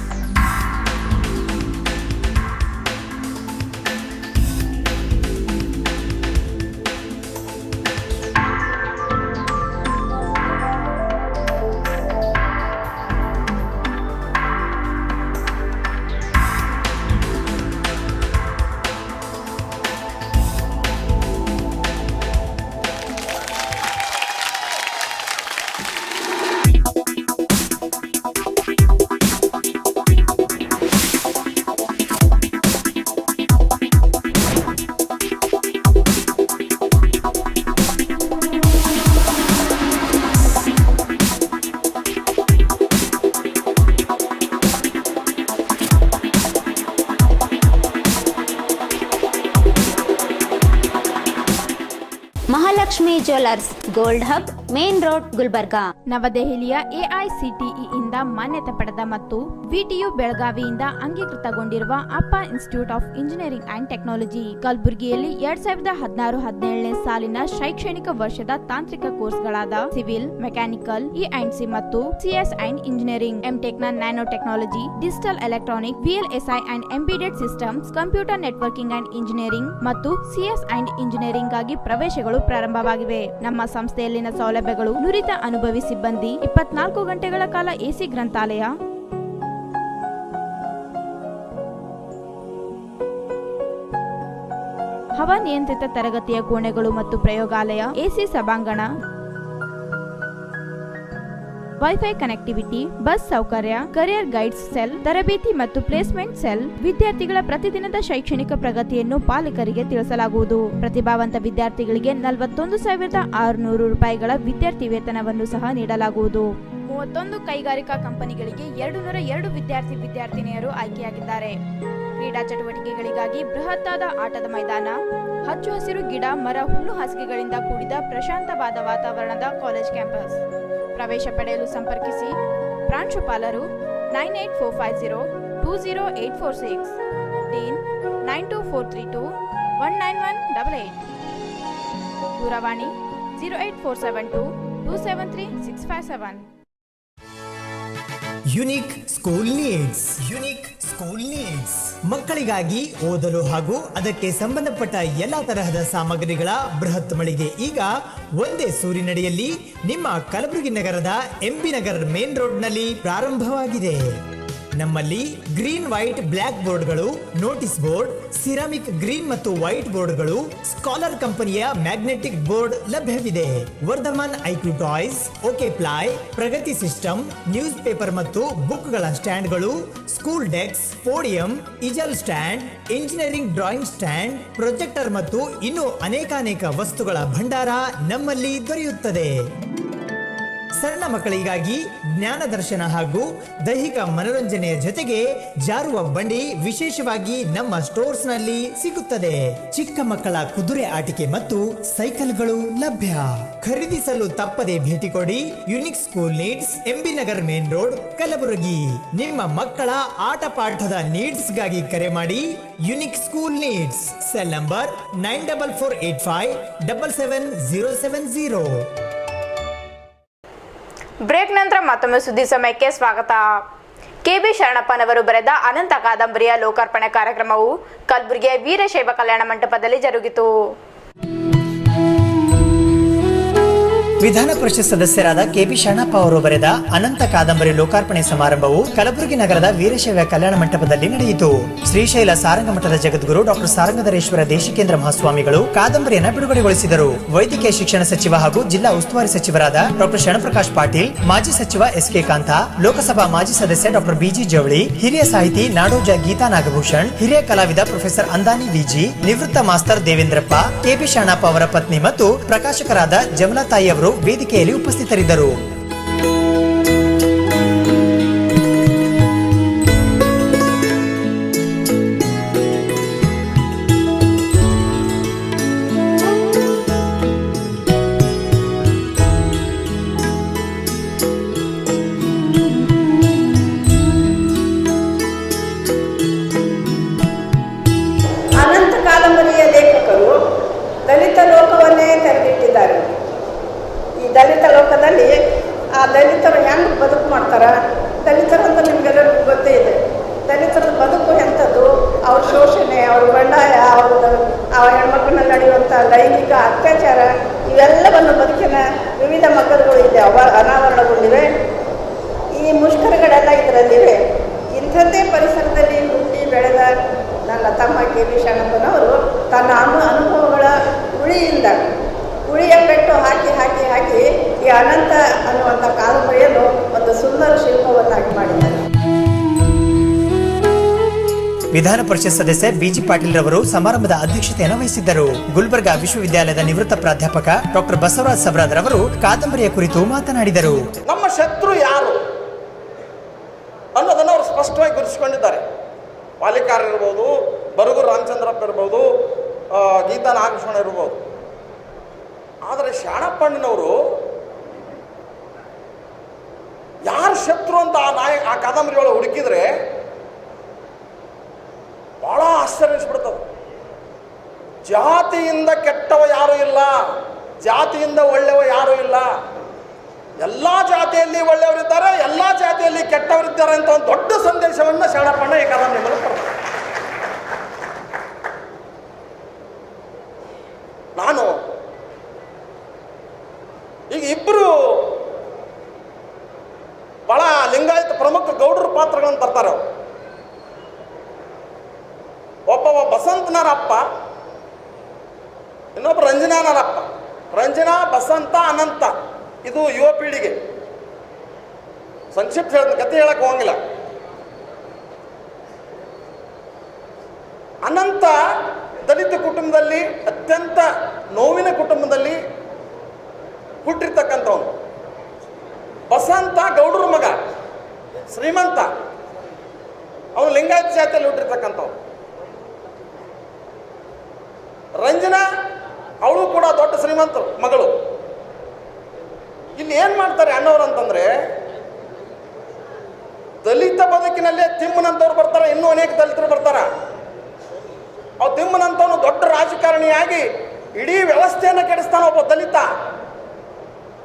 Mahalakshmi jewellers, gold hub, main road, Gulbarga. ನವದೆಹಲಿಯ AICTE ಇಂದ ಮಾನ್ಯತೆ ಪಡೆದ ಮತ್ತು VTU ಬೆಳಗಾವಿಯಿಂದ ಅಂಗೀಕೃತಗೊಂಡಿರುವ ಅಪ್ಪ institute of engineering and technology ಕಲಬುರಗಿಯಲ್ಲಿ 2016-17ನೇ ಸಾಲಿನ ಶೈಕ್ಷಣಿಕ ವರ್ಷದ ತಾಂತ್ರಿಕ ಕೋರ್ಸ್ಗಳಾದ ಸಿವಿಲ್, ಮೆಕ್ಯಾನಿಕಲ್, E&C ಮತ್ತು CS ಅಂಡ್ ಇಂಜಿನಿಯರಿಂಗ್, ಎಂಟೆಕ್ ನ nano technology, digital electronic, VLSI and embedded systems, computer networking and engineering ಮತ್ತು CS ಅಂಡ್ ಇಂಜಿನಿಯರಿಂಗ್ ಆಗಿ ಪ್ರವೇಶಗಳು ಪ್ರಾರಂಭವಾಗಿವೆ. ನಮ್ಮ ಸಂಸ್ಥೆಯಲ್ಲಿನ ಸೌಲಭ್ಯಗಳು: ನುರಿತ ಅನುಭವಿ ಸಿಬ್ಬಂದಿ, 24 ಗಂಟೆಗಳ ಕಾಲ AC ಗ್ರಂಥಾಲಯ, ಹವಾನಿಯಂತ್ರಿತ ತರಗತಿಯ ಕೋಣೆಗಳು ಮತ್ತು ಪ್ರಯೋಗಾಲಯ, AC ಸಭಾಂಗಣ, ವೈಫೈ ಕನೆಕ್ಟಿವಿಟಿ, ಬಸ್ ಸೌಕರ್ಯ, ಕರಿಯರ್ ಗೈಡ್ಸ್ ಸೆಲ್, ತರಬೇತಿ ಮತ್ತು ಪ್ಲೇಸ್ಮೆಂಟ್ ಸೆಲ್. ವಿದ್ಯಾರ್ಥಿಗಳ ಪ್ರತಿದಿನದ ಶೈಕ್ಷಣಿಕ ಪ್ರಗತಿಯನ್ನು ಪಾಲಕರಿಗೆ ತಿಳಿಸಲಾಗುವುದು. ಪ್ರತಿಭಾವಂತ ವಿದ್ಯಾರ್ಥಿಗಳಿಗೆ 41,600 ರೂಪಾಯಿಗಳ ವಿದ್ಯಾರ್ಥಿ ವೇತನವನ್ನು ಸಹ ನೀಡಲಾಗುವುದು. 31 ಕೈಗಾರಿಕಾ ಕಂಪನಿಗಳಿಗೆ 202 ವಿದ್ಯಾರ್ಥಿನಿಯರು ಆಯ್ಕೆಯಾಗಿದ್ದಾರೆ. ಕ್ರೀಡಾ ಚಟುವಟಿಕೆಗಳಿಗಾಗಿ ಬೃಹತ್ತಾದ ಆಟದ ಮೈದಾನ, ಹಚ್ಚು ಹಸಿರು ಗಿಡ, ಮರ, ಹುಲ್ಲು ಹಾಸಿಗೆಗಳಿಂದ ಕೂಡಿದ ಪ್ರಶಾಂತವಾದ ವಾತಾವರಣದ ಕಾಲೇಜ್ ಕ್ಯಾಂಪಸ್. ಪ್ರವೇಶ ಪಡೆಯಲು ಸಂಪರ್ಕಿಸಿ. ಪ್ರಾಂಶುಪಾಲರು 9845020846, ಡೀನ್ 92432191188, ದೂರವಾಣಿ 08472273657. ಯುನಿಕ್ ಸ್ಕೂಲ್ ನೀಡ್ಸ್ ಮಕ್ಕಳಿಗಾಗಿ ಓದಲು ಹಾಗೂ ಅದಕ್ಕೆ ಸಂಬಂಧಪಟ್ಟ ಎಲ್ಲಾ ತರಹದ ಸಾಮಗ್ರಿಗಳ ಬೃಹತ್ ಮಳಿಗೆ ಈಗ ಒಂದೇ ಸೂರಿನಡಿಯಲ್ಲಿ ನಿಮ್ಮ ಕಲಬುರಗಿ ನಗರದ MB ನಗರ್ ಮೇನ್ ರೋಡ್ ನಲ್ಲಿ ಪ್ರಾರಂಭವಾಗಿದೆ. ನಮ್ಮಲ್ಲಿ ಗ್ರೀನ್, ವೈಟ್, ಬ್ಲ್ಯಾಕ್ ಬೋರ್ಡ್ಗಳು, ನೋಟಿಸ್ ಬೋರ್ಡ್, ಸಿರಾಮಿಕ್ ಗ್ರೀನ್ ಮತ್ತು ವೈಟ್ ಬೋರ್ಡ್ಗಳು, ಸ್ಕಾಲರ್ ಕಂಪನಿಯ ಮ್ಯಾಗ್ನೆಟಿಕ್ ಬೋರ್ಡ್ ಲಭ್ಯವಿದೆ. Vardhaman IQ toys, okay ply, Pragati system, newspaper ಮತ್ತು ಬುಕ್ಗಳ ಸ್ಟ್ಯಾಂಡ್ಗಳು, school desk, podium, easel stand, engineering drawing stand, projector ಮತ್ತು ಇನ್ನೂ ಅನೇಕಾನೇಕ ವಸ್ತುಗಳ ಭಂಡಾರ ನಮ್ಮಲ್ಲಿ ದೊರೆಯುತ್ತದೆ. ಸಣ್ಣ ಮಕ್ಕಳಿಗಾಗಿ ಜ್ಞಾನ ದರ್ಶನ ಹಾಗೂ ದೈಹಿಕ ಮನೋರಂಜನೆಯ ಜೊತೆಗೆ ಜಾರುವ ಬಂಡಿ ವಿಶೇಷವಾಗಿ ನಮ್ಮ ಸ್ಟೋರ್ಸ್ ನಲ್ಲಿ ಸಿಗುತ್ತದೆ. ಚಿಕ್ಕ ಮಕ್ಕಳ ಕುದುರೆ ಆಟಿಕೆ ಮತ್ತು ಸೈಕಲ್ಗಳು ಲಭ್ಯ. ಖರೀದಿಸಲು ತಪ್ಪದೆ ಭೇಟಿ ಕೊಡಿ. Unique school needs, MB Nagar main road, Kalaburagi. ನಿಮ್ಮ ಮಕ್ಕಳ ಆಟ ಪಾಠದ ನೀಡ್ಸ್ ಗಾಗಿ ಕರೆ ಮಾಡಿ. Unique school needs, cell number 9448577070. Break ನಂತರ ಮತ್ತೊಮ್ಮೆ ಸುದ್ದಿ ಸಮಯಕ್ಕೆ ಸ್ವಾಗತ. ಕೆಬಿ ಶರಣಪ್ಪನವರು ಬರೆದ ಅನಂತ ಕಾದಂಬರಿಯ ಲೋಕಾರ್ಪಣೆ ಕಾರ್ಯಕ್ರಮವು ಕಲಬುರಗಿಯ ವೀರಶೈವ ಕಲ್ಯಾಣ ಮಂಟಪದಲ್ಲಿ ಜರುಗಿತು. ವಿಧಾನ ಪರಿಷತ್ ಸದಸ್ಯರಾದ ಕೆಬಿ ಶರಣಪ್ಪ ಅವರು ಬರೆದ ಅನಂತ ಕಾದಂಬರಿ ಲೋಕಾರ್ಪಣೆ ಸಮಾರಂಭವು ಕಲಬುರಗಿ ನಗರದ ವೀರಶೈವ ಕಲ್ಯಾಣ ಮಂಟಪದಲ್ಲಿ ನಡೆಯಿತು. ಶ್ರೀಶೈಲ ಸಾರಂಗ ಮಠದ ಜಗದ್ಗುರು ಡಾಕ್ಟರ್ ಸಾರಂಗಧರೇಶ್ವರ ದೇಶಿಕೇಂದ್ರ ಮಹಾಸ್ವಾಮಿಗಳು ಕಾದಂಬರಿಯನ್ನು ಬಿಡುಗಡೆಗೊಳಿಸಿದರು. ವೈದ್ಯಕೀಯ ಶಿಕ್ಷಣ ಸಚಿವ ಹಾಗೂ ಜಿಲ್ಲಾ ಉಸ್ತುವಾರಿ ಸಚಿವರಾದ ಡಾಕ್ಟರ್ ಶರಣಪ್ರಕಾಶ್ ಪಾಟೀಲ್, ಮಾಜಿ ಸಚಿವ ಎಸ್.ಕೆ. ಕಾಂತ, ಲೋಕಸಭಾ ಮಾಜಿ ಸದಸ್ಯ ಡಾಕ್ಟರ್ ಬಿಜಿ ಜವಳಿ, ಹಿರಿಯ ಸಾಹಿತಿ ನಾಡೋಜ ಗೀತಾ ನಾಗಭೂಷಣ್, ಹಿರಿಯ ಕಲಾವಿದ ಪ್ರೊಫೆಸರ್ ಅಂದಾನಿ ವಿಜಿ, ನಿವೃತ್ತ ಮಾಸ್ತರ್ ದೇವೇಂದ್ರಪ್ಪ, ಕೆಬಿ ಶರಣಪ್ಪ ಅವರ ಪತ್ನಿ ಮತ್ತು ಪ್ರಕಾಶಕರಾದ ಜಮಲಾತಾಯಿ ಅವರು ವೇದಿಕೆಯಲ್ಲಿ ಉಪಸ್ಥಿತರಿದ್ದರು. ಅನಂತ ಕಾದಂಬರಿಯ ಲೇಖಕರು ದಲಿತ ಲೋಕವನ್ನೇ ತೆರೆದಿಟ್ಟಿದ್ದಾರೆ. ಈ ದಲಿತ ಲೋಕದಲ್ಲಿ ಆ ದಲಿತರು ಹೆಂಗೆ ಬದುಕು ಮಾಡ್ತಾರೆ, ದಲಿತರಂತ ನಿಮಗೆಲ್ಲರಿಗೂ ಗೊತ್ತೇ ಇದೆ. ದಲಿತರ ಬದುಕು ಎಂಥದ್ದು, ಅವ್ರ ಶೋಷಣೆ, ಅವ್ರ ಬಂಡಾಯ, ಆ ಹೆಣ್ಮಕ್ಳನ್ನ ನಡೆಯುವಂಥ ಲೈಂಗಿಕ ಅತ್ಯಾಚಾರ, ಇವೆಲ್ಲವನ್ನು ಬದುಕಿನ ವಿವಿಧ ಮಗ್ಗಲುಗಳು ಇಲ್ಲಿ ಅನಾವರಣಗೊಂಡಿವೆ. ಈ ಮುಷ್ಕರಗಳೆಲ್ಲ ಇದರಲ್ಲಿವೆ. ಇಂಥದ್ದೇ ಪರಿಸರದಲ್ಲಿ ಹುಟ್ಟಿ ಬೆಳೆದ ನನ್ನ ತಮ್ಮ ಕೆಬಿ ಶರಣಪ್ಪನವರು ತನ್ನ ಅನುಭವಗಳ ಉಳಿಯ ಪೆಟ್ಟು ಹಾಕಿ ಹಾಕಿ ಹಾಕಿ ಈ ಅನಂತ ಅನ್ನುವಂಥ ಕಾದಂಬರಿಯನ್ನು ಒಂದು ಸುಂದರ ಶಿಲ್ಪವನ್ನಾಗಿ ಮಾಡಿದ್ದಾರೆ. ವಿಧಾನ ಪರಿಷತ್ ಸದಸ್ಯ ಬಿಜಿ ಪಾಟೀಲ್ ರವರು ಸಮಾರಂಭದ ಅಧ್ಯಕ್ಷತೆಯನ್ನು ವಹಿಸಿದ್ದರು. ಗುಲ್ಬರ್ಗಾ ವಿಶ್ವವಿದ್ಯಾಲಯದ ನಿವೃತ್ತ ಪ್ರಾಧ್ಯಾಪಕ ಡಾಕ್ಟರ್ ಬಸವರಾಜ್ ಸಬ್ರಾದ್ ರವರು ಕಾದಂಬರಿಯ ಕುರಿತು ಮಾತನಾಡಿದರು. ನಮ್ಮ ಶತ್ರು ಯಾರು ಅನ್ನೋದನ್ನು ಅವರು ಸ್ಪಷ್ಟವಾಗಿ ಗುರುತಿಸಿಕೊಂಡಿದ್ದಾರೆ. ಪಾಲಿಕಾರ ಇರ್ಬೋದು, ಬರಗೂರು ರಾಮಚಂದ್ರಪ್ಪ ಇರ್ಬೋದು, ಗೀತಾ ನಾಗಭೂಷಣ ಇರ್ಬೋದು. ಆದರೆ ಶರಣಪ್ಪಣ್ಣನವರು ಯಾರು ಶತ್ರು ಅಂತ ಆ ಕಾದಂಬರಿ ಒಳಗೆ ಹುಡುಕಿದ್ರೆ ಬಹಳ ಆಶ್ಚರ್ಯಿಸ್ಬಿಡ್ತದೆ. ಜಾತಿಯಿಂದ ಕೆಟ್ಟವ ಯಾರೂ ಇಲ್ಲ, ಜಾತಿಯಿಂದ ಒಳ್ಳೆಯವ ಯಾರೂ ಇಲ್ಲ. ಎಲ್ಲ ಜಾತಿಯಲ್ಲಿ ಒಳ್ಳೆಯವರಿದ್ದಾರೆ, ಎಲ್ಲ ಜಾತಿಯಲ್ಲಿ ಕೆಟ್ಟವರಿದ್ದಾರೆ ಅಂತ ಒಂದು ದೊಡ್ಡ ಸಂದೇಶವನ್ನು ಶರಣಪ್ಪಣ್ಣ ಈ ಕಾದಂಬರಿ ಮೂಲಕ ಕೊಡ್ತಾರೆ. ನಾನು ಈಗ ಇಬ್ಬರು ಬಹಳ ಲಿಂಗಾಯತ ಪ್ರಮುಖ ಗೌಡರ ಪಾತ್ರಗಳನ್ನು ತರ್ತಾರೆ. ಒಬ್ಬವ ಬಸಂತನರಪ್ಪ, ಇನ್ನೊಬ್ಬ ರಂಜನಾನರಪ್ಪ. ರಂಜನಾ, ಬಸಂತ, ಅನಂತ, ಇದು ಯುವ ಪೀಳಿಗೆ. ಸಂಕ್ಷಿಪ್ತ ಕಥೆ ಹೇಳಕ್ಕೆ ಹೋಗಂಗಿಲ್ಲ. ಅನಂತ ದಲಿತ ಕುಟುಂಬದಲ್ಲಿ, ಅತ್ಯಂತ ನೋವಿನ ಕುಟುಂಬದಲ್ಲಿ ಹುಟ್ಟಿರ್ತಕ್ಕಂಥವನು. ಬಸಂತ ಗೌಡರ ಮಗ, ಶ್ರೀಮಂತ, ಅವನು ಲಿಂಗಾಯತ ಜಾತಿಯಲ್ಲಿ ಹುಟ್ಟಿರ್ತಕ್ಕಂಥವ್ನು. ರಂಜನಾ, ಅವಳು ಕೂಡ ದೊಡ್ಡ ಶ್ರೀಮಂತರು ಮಗಳು. ಇಲ್ಲಿ ಏನು ಮಾಡ್ತಾರೆ ಅಣ್ಣವ್ರು ಅಂತಂದ್ರೆ, ದಲಿತ ಬದುಕಿನಲ್ಲೇ ತಿಮ್ಮನಂತವ್ರು ಬರ್ತಾರೆ, ಇನ್ನೂ ಅನೇಕ ದಲಿತರು ಬರ್ತಾರ. ಅವ್ ತಿಮ್ಮನಂತವನು ದೊಡ್ಡ ರಾಜಕಾರಣಿಯಾಗಿ ಇಡೀ ವ್ಯವಸ್ಥೆಯನ್ನು ಕೆಡಿಸ್ತಾನ ಒಬ್ಬ ದಲಿತ.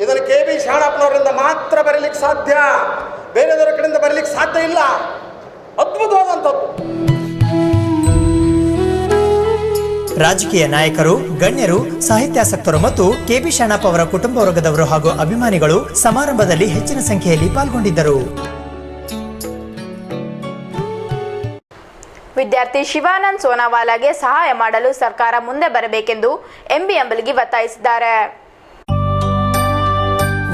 ಇದನ್ನು ಕೆಬಿ ಶರಣಪ್ಪನವರಿಂದ ಮಾತ್ರ ಬರೀಲಿಕ್ಕೆ ಸಾಧ್ಯ, ಬೇರೆದವರ ಕಡೆಯಿಂದ ಬರೀಲಿಕ್ಕೆ ಸಾಧ್ಯ ಇಲ್ಲ. ಅದ್ಭುತವಾದಂಥದ್ದು. ರಾಜಕೀಯ ನಾಯಕರು, ಗಣ್ಯರು, ಸಾಹಿತ್ಯಾಸಕ್ತರು ಮತ್ತು ಕೆಬಿ ಶರಣಪ್ಪ ಅವರ ಕುಟುಂಬ ವರ್ಗದವರು ಹಾಗೂ ಅಭಿಮಾನಿಗಳು ಸಮಾರಂಭದಲ್ಲಿ ಹೆಚ್ಚಿನ ಸಂಖ್ಯೆಯಲ್ಲಿ ಪಾಲ್ಗೊಂಡಿದ್ದರು. ವಿದ್ಯಾರ್ಥಿ ಶಿವಾನಂದ್ ಸೋನಾವಾಲಾಗೆ ಸಹಾಯ ಮಾಡಲು ಸರ್ಕಾರ ಮುಂದೆ ಬರಬೇಕೆಂದು ಎಂಬಿ ಅಂಬಲ್ಗಿ ಒತ್ತಾಯಿಸಿದ್ದಾರೆ.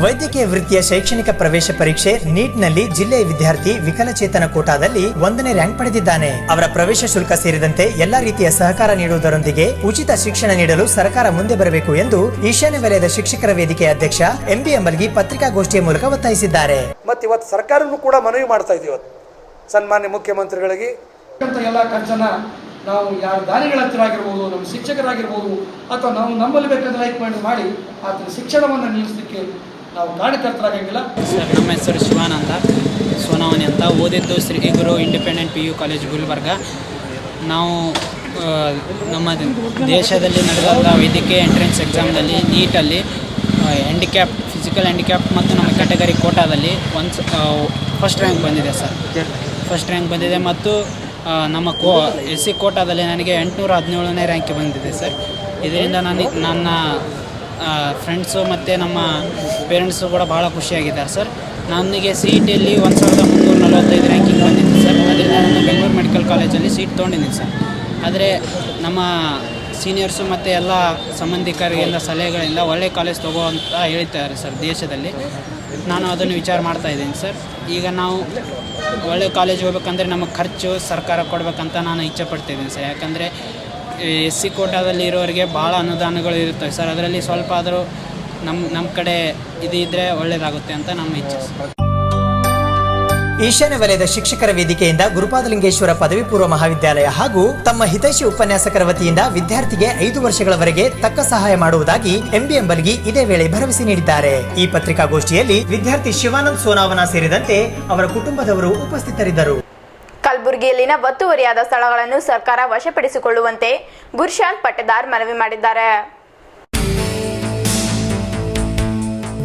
ವೈದ್ಯಕೀಯ ವೃತ್ತಿಯ ಶೈಕ್ಷಣಿಕ ಪ್ರವೇಶ ಪರೀಕ್ಷೆ ನೀಟ್ನಲ್ಲಿ ಜಿಲ್ಲೆಯ ವಿದ್ಯಾರ್ಥಿ ವಿಕಲಚೇತನ ಕೋಟಾದಲ್ಲಿ 1ನೇ ರ್ಯಾಂಕ್ ಪಡೆದಿದ್ದಾನೆ. ಅವರ ಪ್ರವೇಶ ಶುಲ್ಕ ಸೇರಿದಂತೆ ಎಲ್ಲಾ ರೀತಿಯ ಸಹಕಾರ ನೀಡುವುದರೊಂದಿಗೆ ಉಚಿತ ಶಿಕ್ಷಣ ನೀಡಲು ಸರ್ಕಾರ ಮುಂದೆ ಬರಬೇಕು ಎಂದು ಈಶಾನ್ಯ ವಲಯದ ಶಿಕ್ಷಕರ ವೇದಿಕೆ ಅಧ್ಯಕ್ಷ ಎಂಬಿ ಅಂಬಲ್ಗಿ ಪತ್ರಿಕಾಗೋಷ್ಠಿಯ ಮೂಲಕ ಒತ್ತಾಯಿಸಿದ್ದಾರೆ. ಮತ್ತು ಇವತ್ತು ಸರ್ಕಾರವೂ ಕೂಡ ಮನವಿ ಮಾಡ್ತಾ ಇದ್ದೀವಿ. ಸನ್ಮಾನ್ಯ ಮುಖ್ಯಮಂತ್ರಿಗಳಿಗೆ ಎಲ್ಲ ಖರ್ಚನ್ನ ನಾವು ಯಾರು ದಾನಿಗಳ ಹತ್ರ ಆಗಿರ್ಬೋದು, ನಮ್ಮ ಶಿಕ್ಷಕರಾಗಿರ್ಬೋದು, ಅಥವಾ ನಾವು ನಮ್ಮಲ್ಲಿ ಬೇಕಾದ್ರೆ ಲೈಕ್ ಮಾಡಿ ಆತನ ಶಿಕ್ಷಣವನ್ನು ನಿಲ್ಲಿಸಲಿಕ್ಕೆ ನಾವು ಕಾರ್ಯಕರ್ತರಾಗಂಗಿಲ್ಲ. ಸರ್, ನಮ್ಮ ಹೆಸರು ಶಿವಾನಂದ ಸೋನಾವನಿ ಅಂತ. ಓದಿದ್ದು ಶ್ರೀ ಗುರು ಇಂಡಿಪೆಂಡೆಂಟ್ PU ಕಾಲೇಜ್ ಗುಲ್ಬರ್ಗ. ನಾವು ನಮ್ಮ ದೇಶದಲ್ಲಿ ನಡೆದಂಥ ವೈದ್ಯಕೀಯ ಎಂಟ್ರೆನ್ಸ್ ಎಕ್ಸಾಮ್ನಲ್ಲಿ ನೀಟಲ್ಲಿ ಫಿಸಿಕಲ್ ಹ್ಯಾಂಡಿಕ್ಯಾಪ್ ಮತ್ತು ನಮ್ಮ ಕ್ಯಾಟಗರಿ ಕೋಟಾದಲ್ಲಿ ಫಸ್ಟ್ ರ್ಯಾಂಕ್ ಬಂದಿದೆ ಸರ್. ಫಸ್ಟ್ ರ್ಯಾಂಕ್ ಬಂದಿದೆ ಮತ್ತು ನಮ್ಮ SC ಕೋಟಾದಲ್ಲಿ ನನಗೆ 817ನೇ ರ್ಯಾಂಕ್ ಬಂದಿದೆ ಸರ್. ಇದರಿಂದ ನನ್ನ ಫ್ರೆಂಡ್ಸು ಮತ್ತು ನಮ್ಮ ಪೇರೆಂಟ್ಸು ಕೂಡ ಭಾಳ ಖುಷಿಯಾಗಿದ್ದಾರೆ ಸರ್. ನನಗೆ CETಯಲ್ಲಿ 1345 ರ್ಯಾಂಕಿಂಗ್ ಬಂದಿದೆ ಸರ್. ಅದರಿಂದ ನಾನು ಬೆಂಗಳೂರು ಮೆಡಿಕಲ್ ಕಾಲೇಜಲ್ಲಿ ಸೀಟ್ ತೊಗೊಂಡಿದ್ದೀನಿ ಸರ್. ಆದರೆ ನಮ್ಮ ಸೀನಿಯರ್ಸು ಮತ್ತು ಎಲ್ಲ ಸಂಬಂಧಿಕರಿಗೆಲ್ಲ ಸಲಹೆಗಳಿಂದ ಒಳ್ಳೆ ಕಾಲೇಜ್ ತಗೋ ಅಂತ ಹೇಳ್ತಾರೆ ಸರ್ ದೇಶದಲ್ಲಿ. ನಾನು ಅದನ್ನು ವಿಚಾರ ಮಾಡ್ತಾಯಿದ್ದೀನಿ ಸರ್. ಈಗ ನಾವು ಒಳ್ಳೆ ಕಾಲೇಜ್ ಹೋಗ್ಬೇಕಂದ್ರೆ ನಮಗೆ ಖರ್ಚು ಸರ್ಕಾರ ಕೊಡಬೇಕಂತ ನಾನು ಇಚ್ಛೆ ಪಡ್ತಿದ್ದೀನಿ ಸರ್. ಯಾಕಂದರೆ SC ಕೋಟಾದಲ್ಲಿ ಇರೋರಿಗೆ ಭಾಳ ಅನುದಾನಗಳು ಇರ್ತವೆ ಸರ್. ಅದರಲ್ಲಿ ಸ್ವಲ್ಪ ಆದರೂ ನಮ್ಮ ಕಡೆ ಇದ್ರೆ ಒಳ್ಳೆಯದಾಗುತ್ತೆ ಅಂತ ನಮ್ಮ ಇಚ್ಛೆ ಸರ್. ಈಶಾನ್ಯ ವಲಯದ ಶಿಕ್ಷಕರ ವೇದಿಕೆಯಿಂದ ಗುರುಪಾದಲಿಂಗೇಶ್ವರ ಪದವಿ ಪೂರ್ವ ಮಹಾವಿದ್ಯಾಲಯ ಹಾಗೂ ತಮ್ಮ ಹಿತೈಷಿ ಉಪನ್ಯಾಸಕರ ವತಿಯಿಂದ ವಿದ್ಯಾರ್ಥಿಗೆ 5 ವರ್ಷಗಳವರೆಗೆ ತಕ್ಕ ಸಹಾಯ ಮಾಡುವುದಾಗಿ ಎಂಬಿ ಅಂಬಲ್ಗಿ ಇದೇ ವೇಳೆ ಭರವಸೆ ನೀಡಿದ್ದಾರೆ. ಈ ಪತ್ರಿಕಾಗೋಷ್ಠಿಯಲ್ಲಿ ವಿದ್ಯಾರ್ಥಿ ಶಿವಾನಂದ್ ಸೋನಾವನ ಸೇರಿದಂತೆ ಅವರ ಕುಟುಂಬದವರು ಉಪಸ್ಥಿತರಿದ್ದರು. ಕಲಬುರಗಿಯಲ್ಲಿನ ಒತ್ತುವರಿಯಾದ ಸ್ಥಳಗಳನ್ನು ಸರ್ಕಾರ ವಶಪಡಿಸಿಕೊಳ್ಳುವಂತೆ ಗುರುಶಾಂತ್ ಪಟ್ಟೆದಾರ್ ಮನವಿ ಮಾಡಿದ್ದಾರೆ.